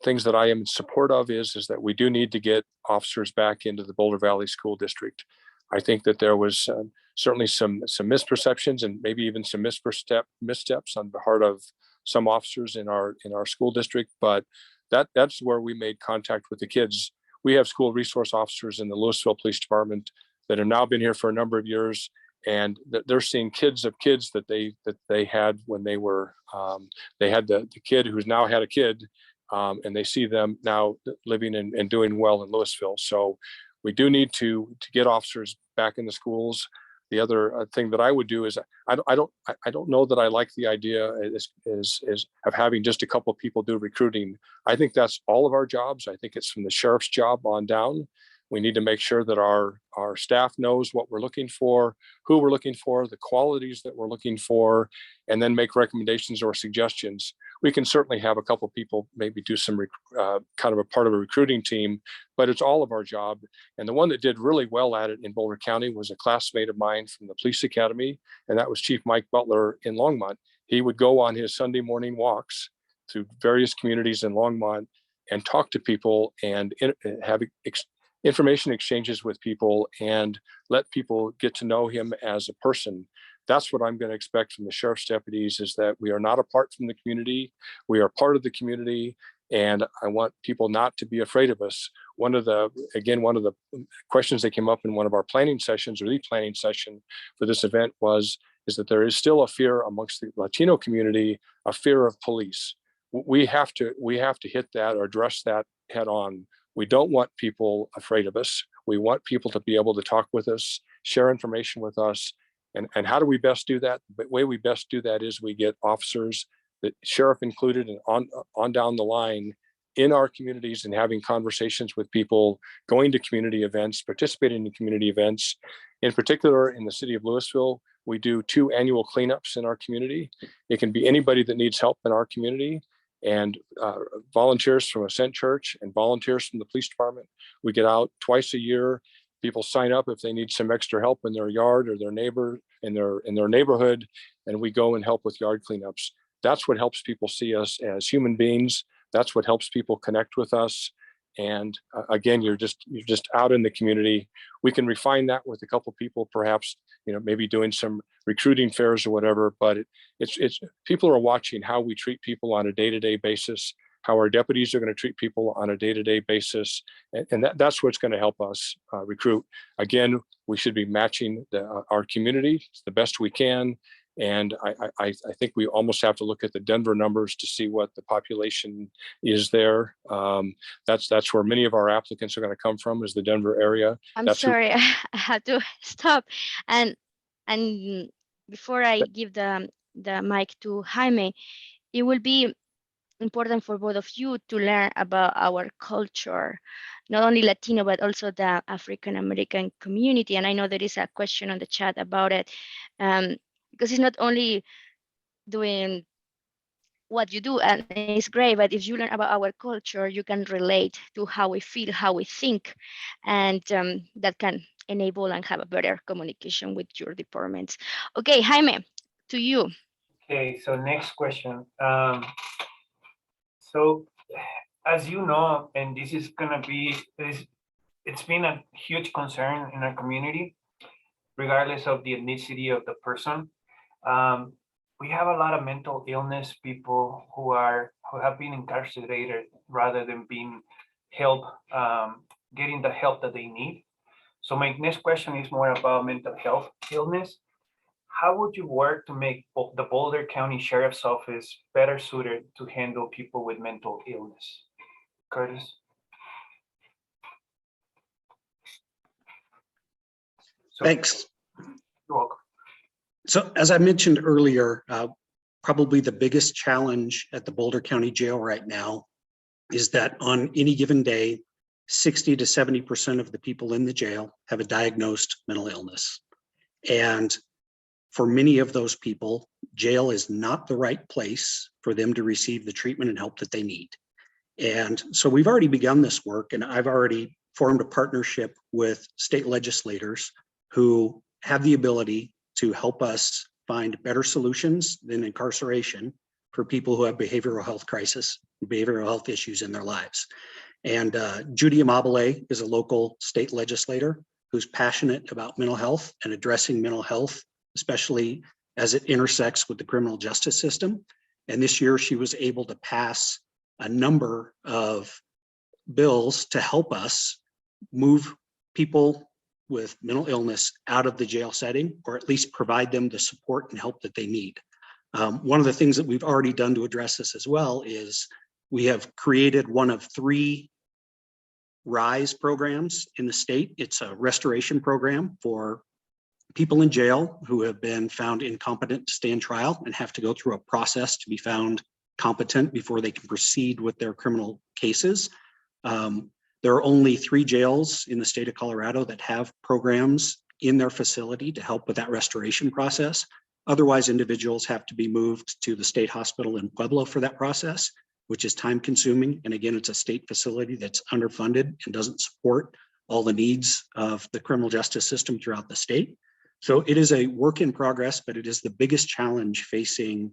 things that I am in support of is that we do need to get officers back into the Boulder Valley School District. I think that there was certainly some misperceptions and maybe even some missteps on the part of some officers in our school district, but that's where we made contact with the kids. We have school resource officers in the Louisville Police Department that have now been here for a number of years, and they're seeing kids that they had when they were they had the kid who's now had a kid, and they see them now living and doing well in Louisville. So we do need to get officers back in the schools. The other thing that I would do is I don't know that I like the idea is of having just a couple of people do recruiting. I think that's all of our jobs. I think it's from the sheriff's job on down. We need to make sure that our staff knows what we're looking for, who we're looking for, the qualities that we're looking for, and then make recommendations or suggestions. We can certainly have a couple of people maybe do some kind of a part of a recruiting team, but it's all of our job. And the one that did really well at it in Boulder County was a classmate of mine from the police academy, and that was Chief Mike Butler in Longmont. He would go on his Sunday morning walks through various communities in Longmont and talk to people and have information exchanges with people and let people get to know him as a person. That's what I'm going to expect from the sheriff's deputies, is that we are not apart from the community. We are part of the community, and I want people not to be afraid of us. One of the questions that came up in one of our planning sessions, or the planning session for this event, is that there is still a fear amongst the Latino community, a fear of police. We have to hit that or address that head on. We don't want people afraid of us. We want people to be able to talk with us, share information with us. And how do we best do that? The way we best do that is we get officers, the sheriff included, and on down the line in our communities and having conversations with people, going to community events, participating in community events. In particular, in the city of Louisville, we do 2 annual cleanups in our community. It can be anybody that needs help in our community, and volunteers from Ascent Church and volunteers from the police department. We get out twice a year. People sign up if they need some extra help in their yard or their neighbor in their neighborhood, and we go and help with yard cleanups. That's what helps people see us as human beings. That's what helps people connect with us. And again, you're just out in the community. We can refine that with a couple people, perhaps, maybe doing some recruiting fairs or whatever. But it's people are watching how we treat people on a day-to-day basis, how our deputies are going to treat people on a day-to-day basis, and that's what's going to help us recruit. Again, we should be matching our community the best we can. And I think we almost have to look at the Denver numbers to see what the population is there. That's where many of our applicants are going to come from, is the Denver area. I'm sorry, I had to stop. And before I give the mic to Jaime, it will be important for both of you to learn about our culture, not only Latino, but also the African American community. And I know there is a question on the chat about it. Because it's not only doing what you do, and it's great, but if you learn about our culture, you can relate to how we feel, how we think, and that can enable and have a better communication with your departments. Okay, Jaime, to you. Okay, so next question. So as you know, and this is gonna be, it's been a huge concern in our community, regardless of the ethnicity of the person. We have a lot of mental illness people who have been incarcerated rather than being getting the help that they need. So my next question is more about mental health illness. How would you work to make the Boulder County Sheriff's Office better suited to handle people with mental illness? Curtis? Thanks. You're welcome. So as I mentioned earlier, probably the biggest challenge at the Boulder County Jail right now is that on any given day, 60 to 70% of the people in the jail have a diagnosed mental illness. And for many of those people, jail is not the right place for them to receive the treatment and help that they need. And so we've already begun this work, and I've already formed a partnership with state legislators who have the ability to help us find better solutions than incarceration for people who have behavioral health crisis, behavioral health issues in their lives. And Judy Amabile is a local state legislator who's passionate about mental health and addressing mental health, especially as it intersects with the criminal justice system. And this year she was able to pass a number of bills to help us move people with mental illness out of the jail setting, or at least provide them the support and help that they need. One of the things that we've already done to address this as well is we have created one of 3 RISE programs in the state. It's a restoration program for people in jail who have been found incompetent to stand trial and have to go through a process to be found competent before they can proceed with their criminal cases. There are only 3 jails in the state of Colorado that have programs in their facility to help with that restoration process. Otherwise, individuals have to be moved to the state hospital in Pueblo for that process, which is time consuming. And again, it's a state facility that's underfunded and doesn't support all the needs of the criminal justice system throughout the state. So it is a work in progress, but it is the biggest challenge facing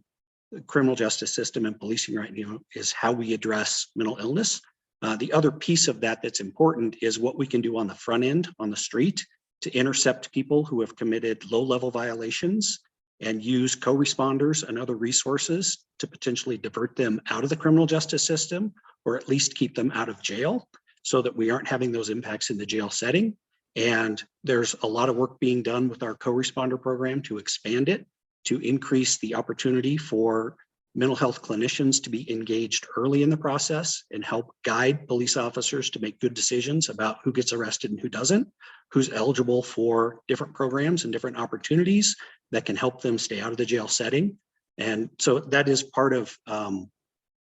the criminal justice system and policing right now is how we address mental illness. The other piece of that that's important is what we can do on the front end, on the street, to intercept people who have committed low-level violations and use co-responders and other resources to potentially divert them out of the criminal justice system, or at least keep them out of jail so that we aren't having those impacts in the jail setting. And there's a lot of work being done with our co-responder program to expand it, to increase the opportunity for mental health clinicians to be engaged early in the process and help guide police officers to make good decisions about who gets arrested and who doesn't, who's eligible for different programs and different opportunities that can help them stay out of the jail setting. And so that is part of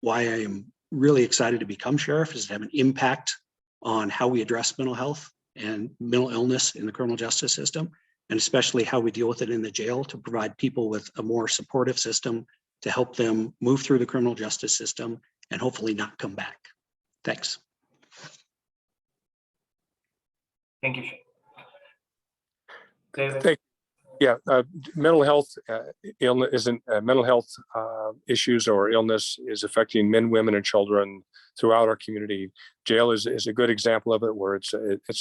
why I am really excited to become sheriff, is to have an impact on how we address mental health and mental illness in the criminal justice system, and especially how we deal with it in the jail to provide people with a more supportive system to help them move through the criminal justice system and hopefully not come back. Thanks. Thank you. David? Thank Yeah, mental health illness isn't mental health issues or illness is affecting men, women, and children throughout our community. Jail is a good example of it, where it's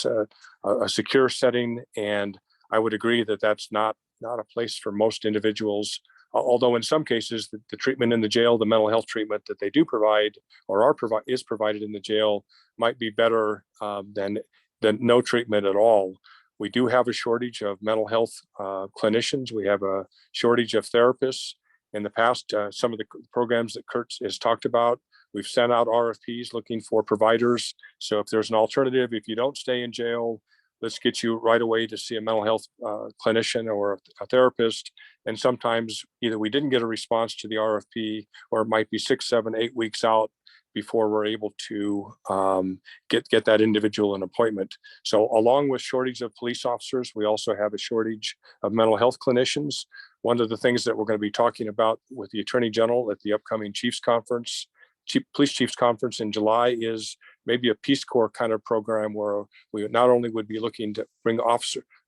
a secure setting, and I would agree that that's not a place for most individuals. Although in some cases, the treatment in the jail, the mental health treatment that they do provide or is provided in the jail, might be better than no treatment at all. We do have a shortage of mental health clinicians. We have a shortage of therapists. In the past, some of the programs that Kurt has talked about, we've sent out RFPs looking for providers. So if there's an alternative, if you don't stay in jail, let's get you right away to see a mental health clinician or a therapist. And sometimes either we didn't get a response to the RFP, or it might be 6, 7, 8 weeks out before we're able to get that individual an appointment. So along with shortage of police officers, we also have a shortage of mental health clinicians. One of the things that we're going to be talking about with the Attorney General at the upcoming Police Chiefs Conference in July is maybe a Peace Corps kind of program, where we not only would be looking to bring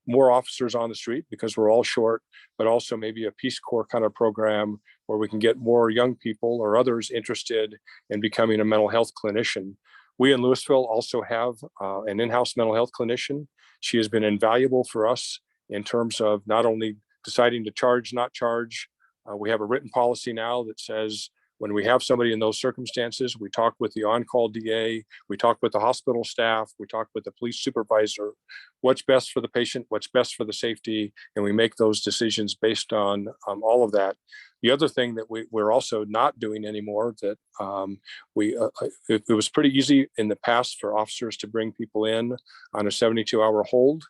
more officers on the street because we're all short, but also maybe a Peace Corps kind of program where we can get more young people or others interested in becoming a mental health clinician. We in Louisville also have an in-house mental health clinician. She has been invaluable for us in terms of not only deciding to charge, not charge. We have a written policy now that says, when we have somebody in those circumstances, we talk with the on-call DA, we talk with the hospital staff, we talk with the police supervisor, what's best for the patient, what's best for the safety, and we make those decisions based on all of that. The other thing that we're also not doing anymore, that it was pretty easy in the past for officers to bring people in on a 72-hour hold.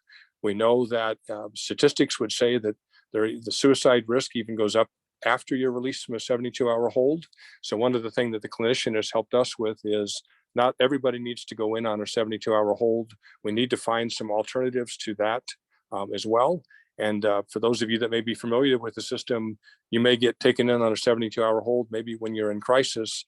We know that statistics would say that the suicide risk even goes up after you're released from a 72-hour hold. So one of the things that the clinician has helped us with is not everybody needs to go in on a 72-hour hold. We need to find some alternatives to that as well. And for those of you that may be familiar with the system, you may get taken in on a 72-hour hold, maybe when you're in crisis,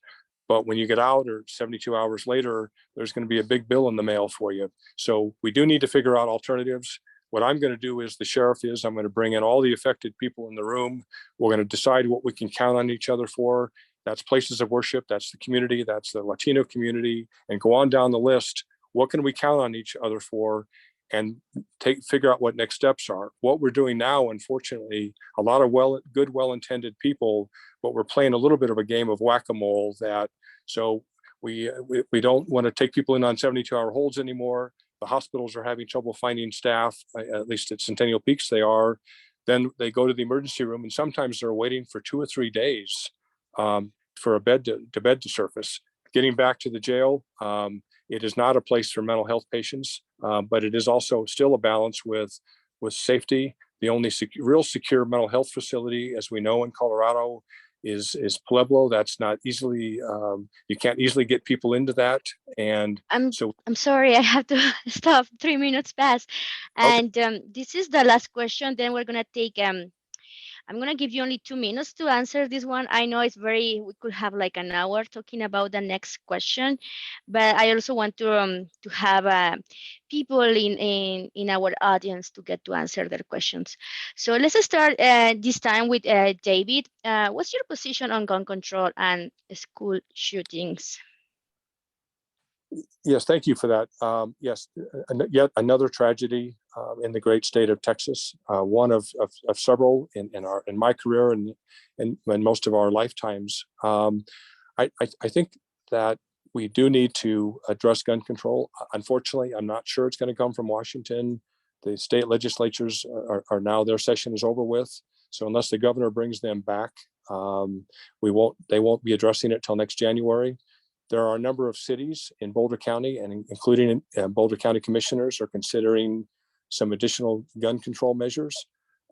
but when you get out or 72 hours later, there's going to be a big bill in the mail for you. So we do need to figure out alternatives. What I'm going to do as the sheriff is I'm going to bring in all the affected people in the room. We're going to decide what we can count on each other for. That's places of worship, that's the community, that's the Latino community, and go on down the list. What can we count on each other for? And figure out what next steps are. What we're doing now, unfortunately, a lot of good, well-intended people, but we're playing a little bit of a game of whack-a-mole. So we don't want to take people in on 72-hour holds anymore. The hospitals are having trouble finding staff, at least at Centennial Peaks they are. Then they go to the emergency room, and sometimes they're waiting for 2 or 3 days for a bed to surface. Getting back to the jail, it is not a place for mental health patients, but it is also still a balance with safety. The only real secure mental health facility, as we know in Colorado, is Pueblo. That's not easily, you can't easily get people into that. And I'm so, sorry, I have to stop. 3 minutes past, okay. and this is the last question. Then we're gonna take I'm gonna give you only 2 minutes to answer this one. I know it's we could have like an hour talking about the next question, but I also want to have people in our audience to get to answer their questions. So let's start this time with David. What's your position on gun control and school shootings? Yes, thank you for that. Yes, yet another tragedy in the great state of Texas. One of several in my career and most of our lifetimes. I think that we do need to address gun control. Unfortunately, I'm not sure it's going to come from Washington. The state legislatures are now, their session is over with. So unless the governor brings them back, they won't be addressing it till next January. There are a number of cities in Boulder County, and including Boulder County commissioners are considering some additional gun control measures.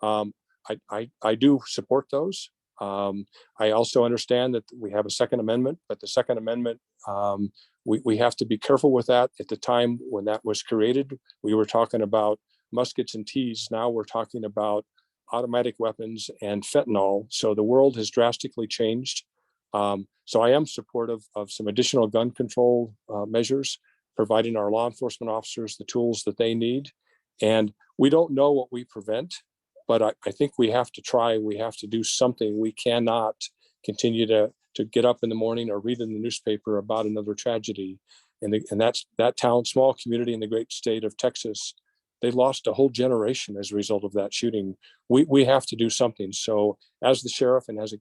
I do support those. I also understand that we have a Second Amendment, but the Second Amendment, we have to be careful with that. At the time when that was created, we were talking about muskets and teas. Now we're talking about automatic weapons and fentanyl. So the world has drastically changed. So I am supportive of some additional gun control measures, providing our law enforcement officers the tools that they need. And we don't know what we prevent, but I think we have to try. We have to do something. We cannot continue to get up in the morning or read in the newspaper about another tragedy. And that's that town, small community in the great state of Texas. They lost a whole generation as a result of that shooting. We have to do something. So as the sheriff and as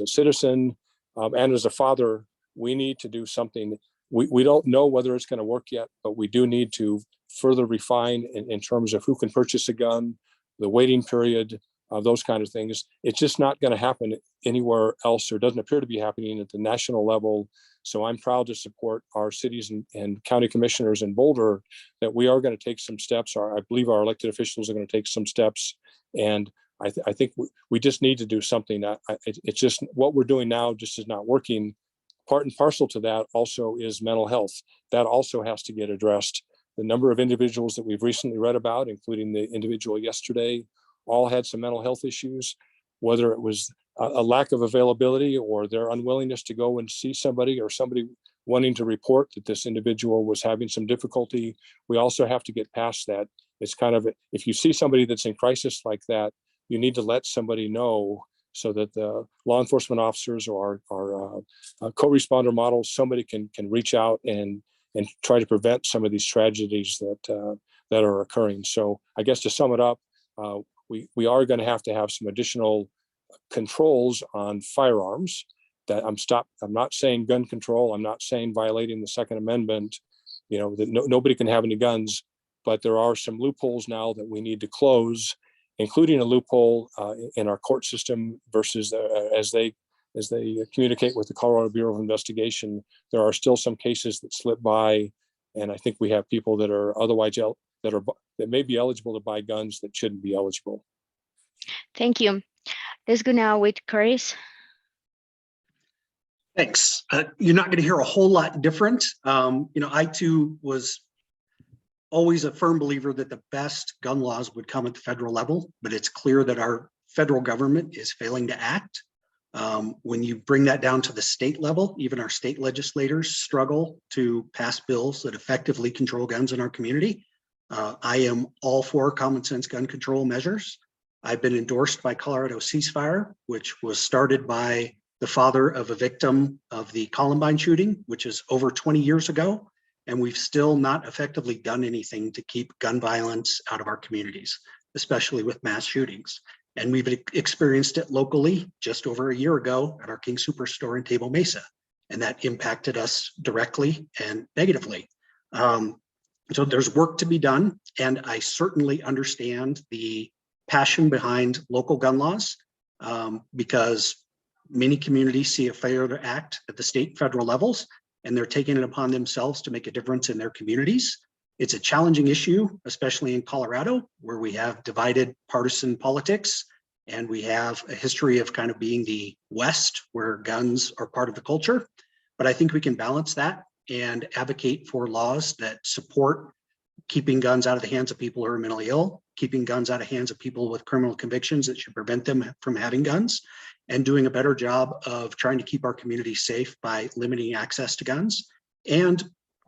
a citizen, and as a father, we need to do something. We don't know whether it's going to work yet, but we do need to further refine in terms of who can purchase a gun, the waiting period, those kind of things. It's just not going to happen anywhere else, or doesn't appear to be happening at the national level. So I'm proud to support our cities and county commissioners in Boulder that we are going to take some steps. I believe our elected officials are going to take some steps. And I think we just need to do something. It's just what we're doing now just is not working. Part and parcel to that also is mental health. That also has to get addressed. The number of individuals that we've recently read about, including the individual yesterday, all had some mental health issues, whether it was a lack of availability or their unwillingness to go and see somebody, or somebody wanting to report that this individual was having some difficulty. We also have to get past that. It's kind of, if you see somebody that's in crisis like that, you need to let somebody know so that the law enforcement officers or our co-responder models, somebody can reach out and try to prevent some of these tragedies that are occurring. So I guess to sum it up, we are going to have some additional controls on firearms. That I'm not saying gun control. I'm not saying violating the Second Amendment. You know, that nobody can have any guns, but there are some loopholes now that we need to close, including a loophole in our court system versus as they communicate with the Colorado Bureau of Investigation. There are still some cases that slip by, and I think we have people that are otherwise that may be eligible to buy guns that shouldn't be eligible. Thank you. Let's go now with Chris. Thanks. You're not going to hear a whole lot different. I too was always a firm believer that the best gun laws would come at the federal level, but it's clear that our federal government is failing to act. When you bring that down to the state level, even our state legislators struggle to pass bills that effectively control guns in our community. I am all for common sense gun control measures. I've been endorsed by Colorado Ceasefire, which was started by the father of a victim of the Columbine shooting, which is over 20 years ago. And we've still not effectively done anything to keep gun violence out of our communities, especially with mass shootings. And we've experienced it locally just over a year ago at our King Superstore in Table Mesa. And that impacted us directly and negatively. So there's work to be done. And I certainly understand the passion behind local gun laws because many communities see a failure to act at the state and federal levels, and they're taking it upon themselves to make a difference in their communities. It's a challenging issue, especially in Colorado, where we have divided partisan politics, and we have a history of kind of being the West, where guns are part of the culture. But I think we can balance that and advocate for laws that support keeping guns out of the hands of people who are mentally ill, keeping guns out of the hands of people with criminal convictions that should prevent them from having guns, and doing a better job of trying to keep our community safe by limiting access to guns. And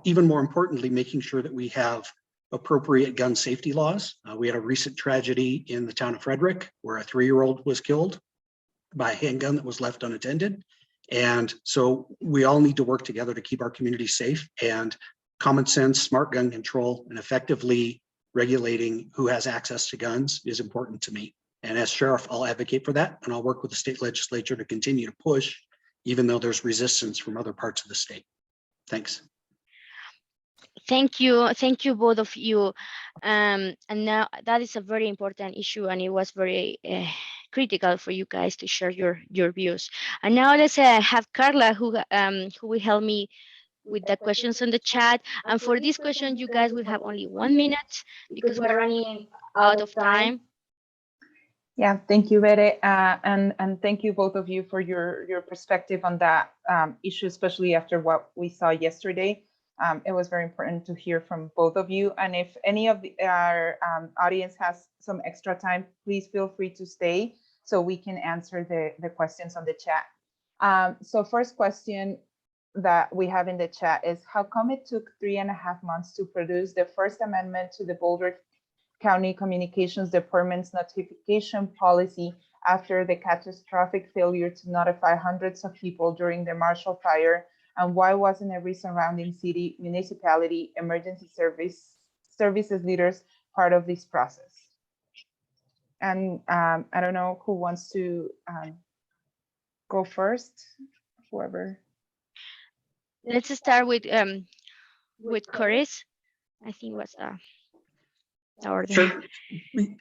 even more importantly, making sure that we have appropriate gun safety laws. We had a recent tragedy in the town of Frederick where a 3-year-old was killed by a handgun that was left unattended. And so we all need to work together to keep our community safe, and common sense, smart gun control, and effectively regulating who has access to guns is important to me. And as sheriff, I'll advocate for that, and I'll work with the state legislature to continue to push, even though there's resistance from other parts of the state. Thanks. Thank you both of you. And now that is a very important issue, and it was very critical for you guys to share your views. And now let's have Carla, who will help me with the questions on the chat. And for this question, you guys will have only 1 minute because we're running out of time. Yeah, thank you, Bere, and thank you both of you for your perspective on that issue, especially after what we saw yesterday. It was very important to hear from both of you. And if any of our audience has some extra time, please feel free to stay so we can answer the questions on the chat. So first question that we have in the chat is, how come it took 3.5 months to produce the first amendment to the Boulder County Communications Department's notification policy after the catastrophic failure to notify hundreds of people during the Marshall Fire? And why wasn't every surrounding city, municipality, emergency services leaders part of this process? And I don't know who wants to go first, whoever. Let's start with Chris. I think was the order. Sure.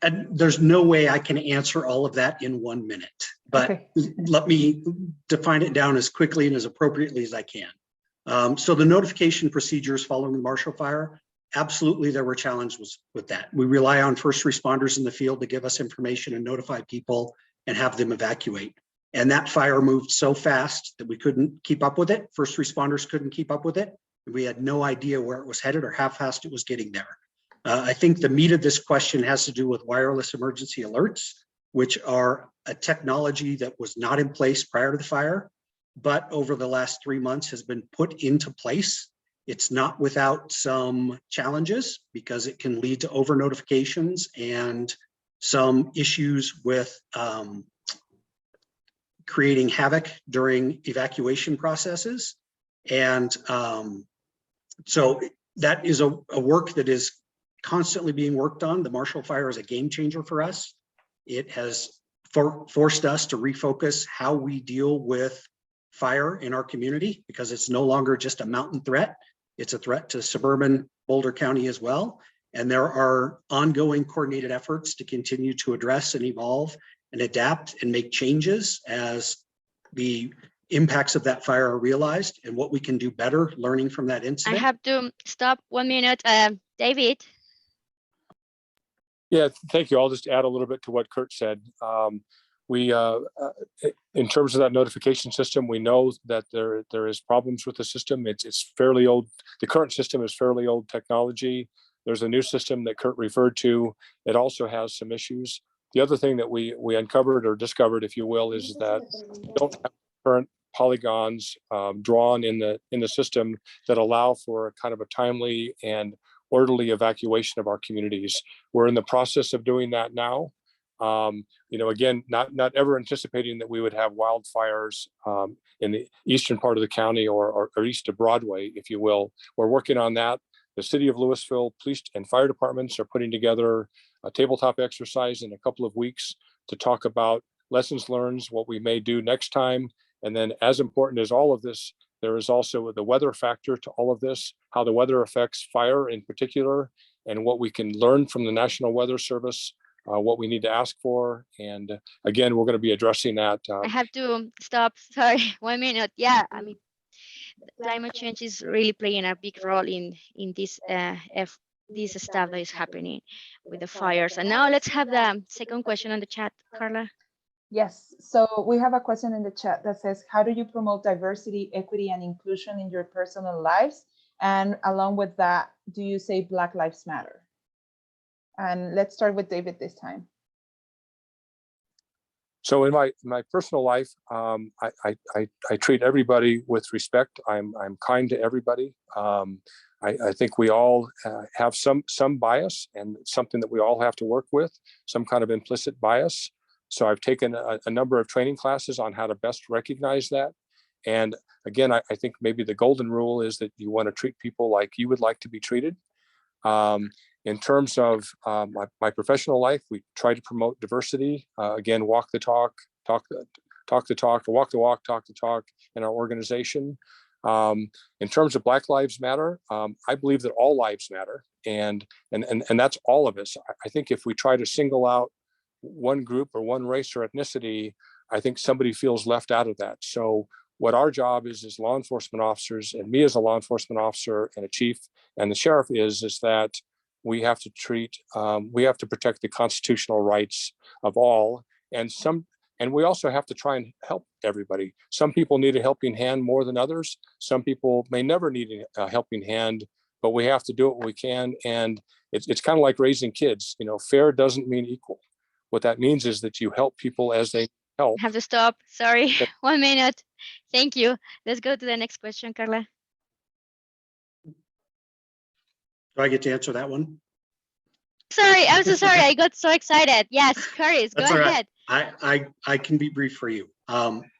And there's no way I can answer all of that in 1 minute, but Okay. let me define it down as quickly and as appropriately as I can. So the notification procedures following the Marshall Fire, absolutely there were challenges with that. We rely on first responders in the field to give us information and notify people and have them evacuate. And that fire moved so fast that we couldn't keep up with it. First responders couldn't keep up with it. We had no idea where it was headed or how fast it was getting there. I think the meat of this question has to do with wireless emergency alerts, which are a technology that was not in place prior to the fire, but over the last 3 months has been put into place. It's not without some challenges because it can lead to over notifications and some issues with creating havoc during evacuation processes. And so that is a work that is constantly being worked on. The Marshall Fire is a game changer for us. It has forced us to refocus how we deal with fire in our community, because it's no longer just a mountain threat. It's a threat to suburban Boulder County as well. And there are ongoing coordinated efforts to continue to address and evolve and adapt and make changes as the impacts of that fire are realized and what we can do better learning from that incident. I have to stop 1 minute. David. Yeah, thank you. I'll just add a little bit to what Kurt said. In terms of that notification system, we know that there is problems with the system. It's fairly old. The current system is fairly old technology. There's a new system that Kurt referred to. It also has some issues. The other thing that we uncovered or discovered, if you will, is that we don't have current polygons drawn in the system that allow for a kind of a timely and orderly evacuation of our communities. We're in the process of doing that now. Again, not ever anticipating that we would have wildfires in the eastern part of the county or east of Broadway, if you will. We're working on that. The city of Louisville police and fire departments are putting together a tabletop exercise in a couple of weeks to talk about lessons learned, what we may do next time. And then as important as all of this, there is also the weather factor to all of this, how the weather affects fire in particular, and what we can learn from the National Weather Service, what we need to ask for. And again, we're going to be addressing that. I have to stop. Sorry, 1 minute. Yeah, I mean, climate change is really playing a big role in this this stuff that is happening with the fires. And now let's have the second question on the chat, Carla. Yes, so we have a question in the chat that says, how do you promote diversity, equity, and inclusion in your personal lives? And along with that, do you say Black Lives Matter? And let's start with David this time. So in my personal life, I treat everybody with respect. I'm kind to everybody. I think we all have some bias, and it's something that we all have to work with, some kind of implicit bias. So I've taken a number of training classes on how to best recognize that. And again, I think maybe the golden rule is that you want to treat people like you would like to be treated. In terms of my professional life, we try to promote diversity. Again, walk the talk, talk the talk, or walk the walk, talk the talk in our organization. In terms of Black Lives Matter, I believe that all lives matter, and that's all of us. I think if we try to single out one group or one race or ethnicity, I think somebody feels left out of that. So what our job is as law enforcement officers, and me as a law enforcement officer and a chief and the sheriff is that we have to protect the constitutional rights of all. And we also have to try and help everybody. Some people need a helping hand more than others. Some people may never need a helping hand, but we have to do what we can. And it's kind of like raising kids. Fair doesn't mean equal. What that means is that you help people as they help. Have to stop. Sorry, 1 minute. Thank you. Let's go to the next question, Carla. Do I get to answer that one? Sorry, I'm so sorry. I got so excited. Yes, Curtis, go ahead. I can be brief for you.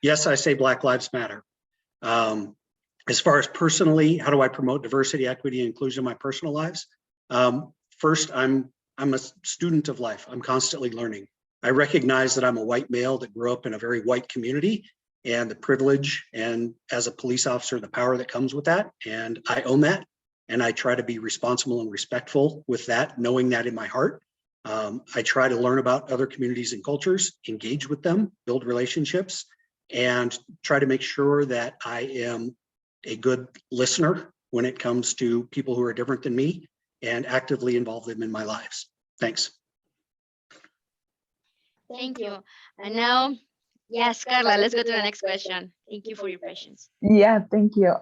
Yes, I say Black Lives Matter. As far as personally, how do I promote diversity, equity, and inclusion in my personal lives? First, I'm a student of life. I'm constantly learning. I recognize that I'm a white male that grew up in a very white community, and the privilege, and as a police officer, the power that comes with that. And I own that. And I try to be responsible and respectful with that, knowing that in my heart. I try to learn about other communities and cultures, engage with them, build relationships, and try to make sure that I am a good listener when it comes to people who are different than me, and actively involve them in my lives. Thanks. Thank you. And now, yes, Carla, let's go to the next question. Thank you for your patience. Yeah, thank you.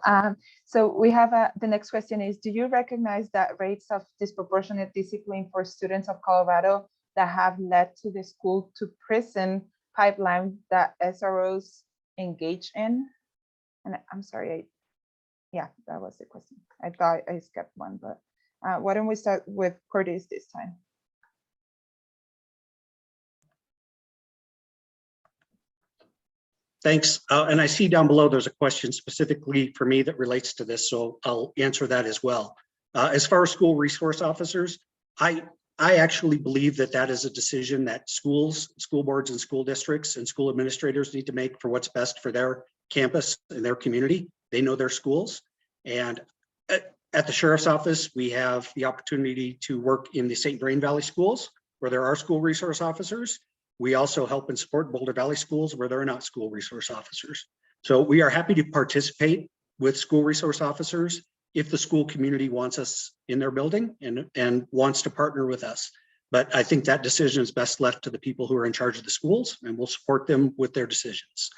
So we have the next question is, do you recognize that rates of disproportionate discipline for students of Colorado that have led to the school to prison pipeline that SROs engage in? And I'm sorry, yeah, that was the question. I thought I skipped one, but why don't we start with Curtis this time? Thanks. And I see down below there's a question specifically for me that relates to this, so I'll answer that as well. As far as school resource officers, I actually believe that is a decision that schools, school boards, and school districts and school administrators need to make for what's best for their campus and their community. They know their schools. And at the sheriff's office, we have the opportunity to work in the St. Vrain Valley schools where there are school resource officers. We also help and support Boulder Valley schools where there are not school resource officers. So we are happy to participate with school resource officers if the school community wants us in their building and wants to partner with us. But I think that decision is best left to the people who are in charge of the schools, and we'll support them with their decisions.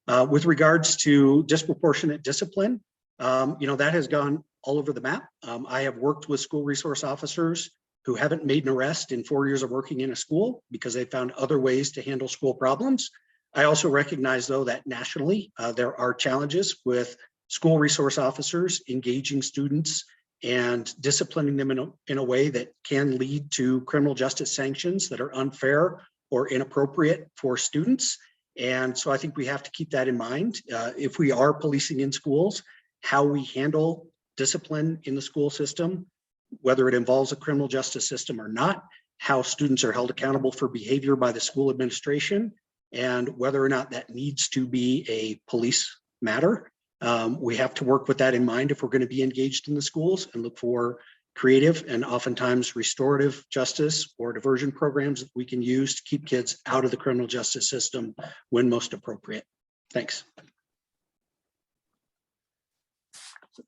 With regards to disproportionate discipline, that has gone all over the map. I have worked with school resource officers who haven't made an arrest in 4 years of working in a school because they found other ways to handle school problems. I also recognize, though, that nationally there are challenges with school resource officers engaging students and disciplining them in a way that can lead to criminal justice sanctions that are unfair or inappropriate for students. And so I think we have to keep that in mind. If we are policing in schools, how we handle discipline in the school system, whether it involves a criminal justice system or not, how students are held accountable for behavior by the school administration, and whether or not that needs to be a police matter. We have to work with that in mind if we're going to be engaged in the schools, and look for creative and oftentimes restorative justice or diversion programs that we can use to keep kids out of the criminal justice system when most appropriate. Thanks.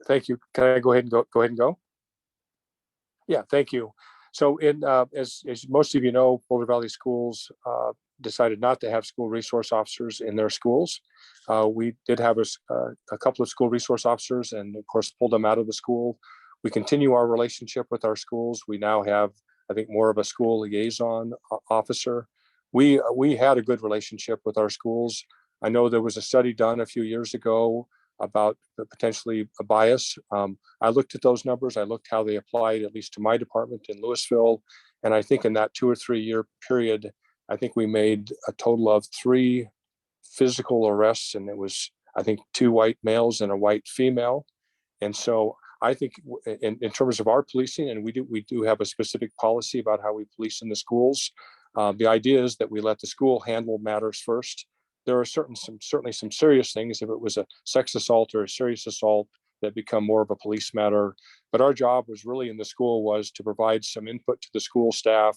Thank you. Can I go ahead and go? Yeah, thank you. So as most of you know, Boulder Valley Schools decided not to have school resource officers in their schools. We did have a couple of school resource officers and of course pulled them out of the school. We continue our relationship with our schools. We now have, I think, more of a school liaison officer. We had a good relationship with our schools. I know there was a study done a few years ago about potentially a bias. I looked at those numbers. I looked how they applied, at least to my department in Louisville. And I think in that 2 or 3 year period, I think we made a total of 3 physical arrests. And it was, I think, 2 white males and a white female. And so I think in terms of our policing, and we do have a specific policy about how we police in the schools. The idea is that we let the school handle matters first. There are certainly some serious things if it was a sex assault or a serious assault that become more of a police matter. But our job was really in the school was to provide some input to the school staff,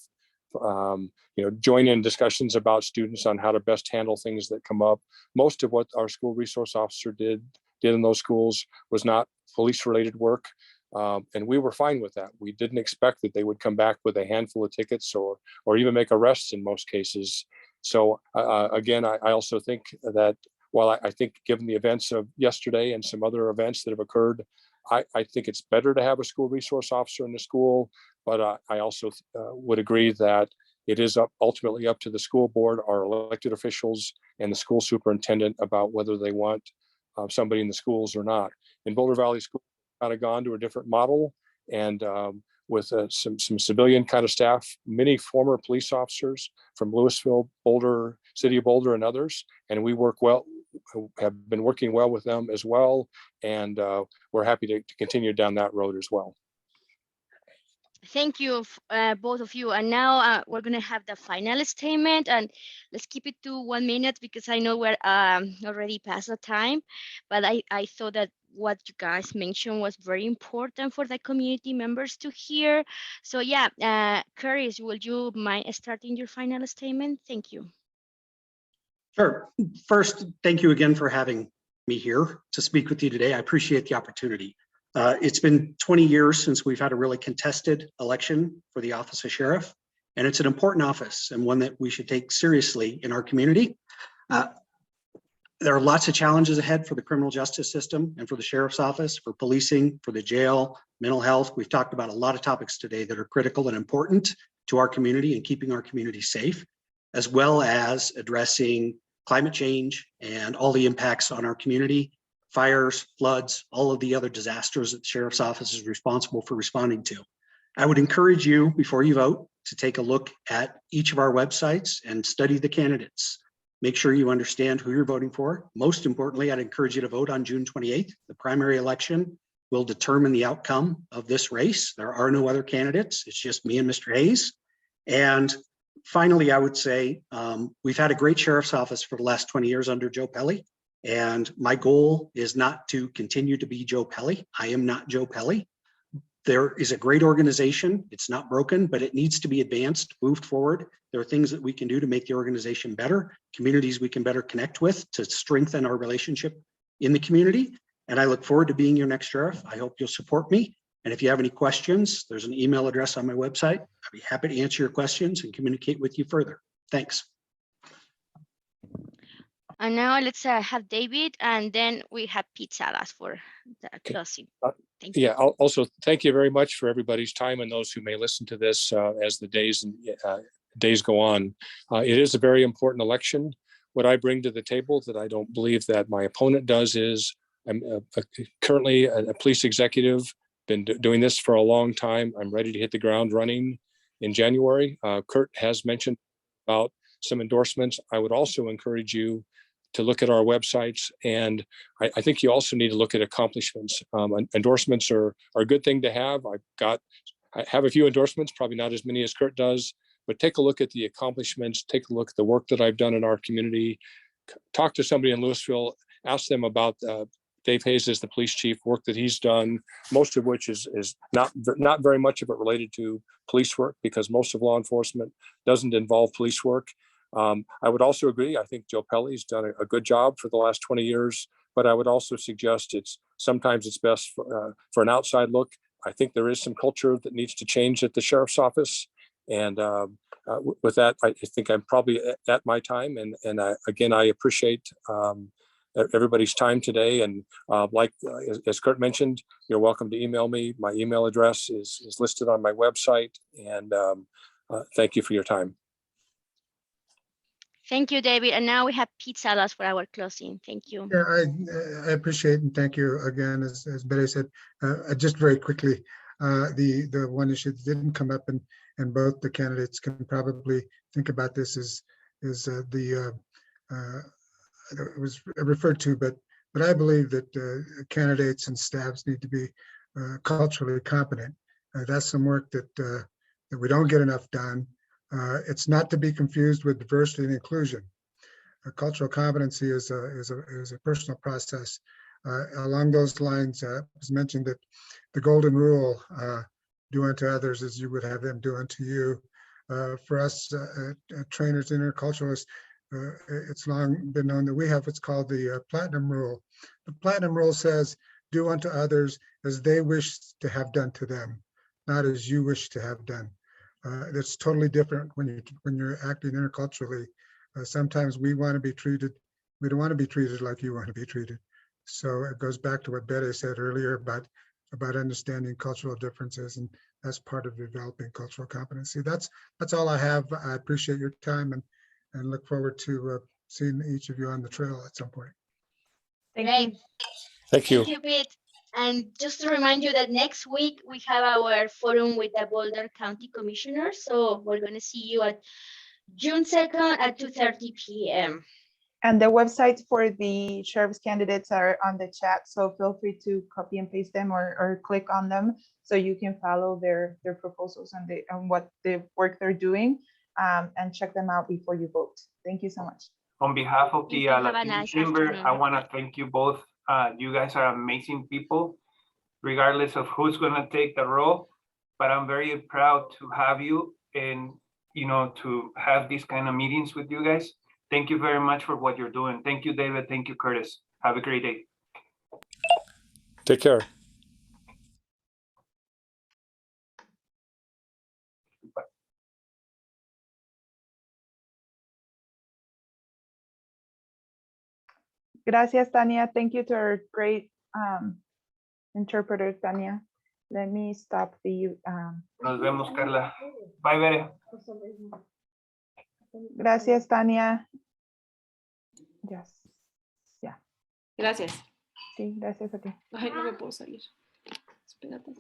join in discussions about students on how to best handle things that come up. Most of what our school resource officer did in those schools was not police related work. And we were fine with that. We didn't expect that they would come back with a handful of tickets or even make arrests in most cases. So again, I also think that while I think given the events of yesterday and some other events that have occurred, I think it's better to have a school resource officer in the school. But I also would agree that it is ultimately up to the school board, our elected officials, and the school superintendent about whether they want somebody in the schools or not. In Boulder Valley School, kind of gone to a different model, and with some civilian kind of staff, many former police officers from Louisville, Boulder, City of Boulder, and others, and we have been working well with them as well, and we're happy to continue down that road as well. Thank you, both of you. And now we're going to have the final statement, and let's keep it to 1 minute because I know we're already past the time. But I thought that what you guys mentioned was very important for the community members to hear. So yeah, Curtis, would you mind starting your final statement? Thank you. Sure. First, thank you again for having me here to speak with you today. I appreciate the opportunity. It's been 20 years since we've had a really contested election for the office of sheriff, and it's an important office and one that we should take seriously in our community. There are lots of challenges ahead for the criminal justice system and for the sheriff's office, for policing, for the jail, mental health. We've talked about a lot of topics today that are critical and important to our community and keeping our community safe, as well as addressing climate change and all the impacts on our community, fires, floods, all of the other disasters that the sheriff's office is responsible for responding to. I would encourage you, before you vote, to take a look at each of our websites and study the candidates. Make sure you understand who you're voting for. Most importantly, I'd encourage you to vote on June 28th. The primary election will determine the outcome of this race. There are no other candidates. It's just me and Mr. Hayes. And finally, I would say we've had a great sheriff's office for the last 20 years under Joe Pelley. And my goal is not to continue to be Joe Pelley. I am not Joe Pelley. There is a great organization. It's not broken, but it needs to be advanced, moved forward. There are things that we can do to make the organization better, communities we can better connect with to strengthen our relationship in the community. And I look forward to being your next sheriff. I hope you'll support me. And if you have any questions, there's an email address on my website. I'd be happy to answer your questions and communicate with you further. Thanks. And now let's have David, and then we have Pete Salas for the closing. Thank you. Yeah, also thank you very much for everybody's time and those who may listen to this as the days go on. It is a very important election. What I bring to the table that I don't believe that my opponent does is I'm currently a police executive, been doing this for a long time. I'm ready to hit the ground running in January. Kurt has mentioned about some endorsements. I would also encourage you to look at our websites, and I think you also need to look at accomplishments. Endorsements are a good thing to have. I have a few endorsements, probably not as many as Kurt does, but take a look at the accomplishments, take a look at the work that I've done in our community, talk to somebody in Louisville, ask them about Dave Hayes is the police chief, work that he's done, most of which is not very much of it related to police work, because most of law enforcement doesn't involve police work. I would also agree, I think Joe Pelley's done a good job for the last 20 years, but I would also suggest sometimes it's best for an outside look. I think there is some culture that needs to change at the sheriff's office. And with that, I think I'm probably at my time. And again, I appreciate everybody's time today. And as Kurt mentioned, you're welcome to email me. My email address is listed on my website. And thank you for your time. Thank you, David. And now we have Pete Salas for our closing. Thank you. Yeah, I appreciate and thank you again, as Betty said. Just very quickly, the one issue that didn't come up, and both the candidates can probably think about this, is it was referred to, but I believe that candidates and staffs need to be culturally competent. That's some work that we don't get enough done. It's not to be confused with diversity and inclusion. Cultural competency is a personal process. Along those lines, it was mentioned that the golden rule, do unto others as you would have them do unto you. For us trainers, interculturalists, it's long been known that we have what's called the platinum rule. The platinum rule says, do unto others as they wish to have done to them, not as you wish to have done. That's totally different when you're acting interculturally. Sometimes we want to be treated, we don't want to be treated like you want to be treated. So it goes back to what Betty said earlier about understanding cultural differences, and that's part of developing cultural competency. That's all I have. I appreciate your time and look forward to seeing each of you on the trail at some point. Thank Great. you. Thank you. Thank you, Pete. And just to remind you that next week we have our forum with the Boulder County Commissioners. So we're going to see you at June 2nd at 2:30 p.m. And the websites for the sheriff's candidates are on the chat, so feel free to copy and paste them or click on them so you can follow their proposals and what the work they're doing, and check them out before you vote. Thank you so much. On behalf of the Thank you. Have a Latino nice Chamber, afternoon. I want to thank you both. You guys are amazing people, regardless of who's going to take the role. But I'm very proud to have you and, to have these kind of meetings with you guys. Thank you very much for what you're doing. Thank you, David. Thank you, Curtis. Have a great day. Take care. Gracias, Tania. Thank you to our great interpreter, Tania. Let me stop the. Nos vemos, Carla. Bye, Bere. Gracias, Tania. Yes. Gracias. Sí, gracias a ti. Ay, no me puedo salir. Espérate.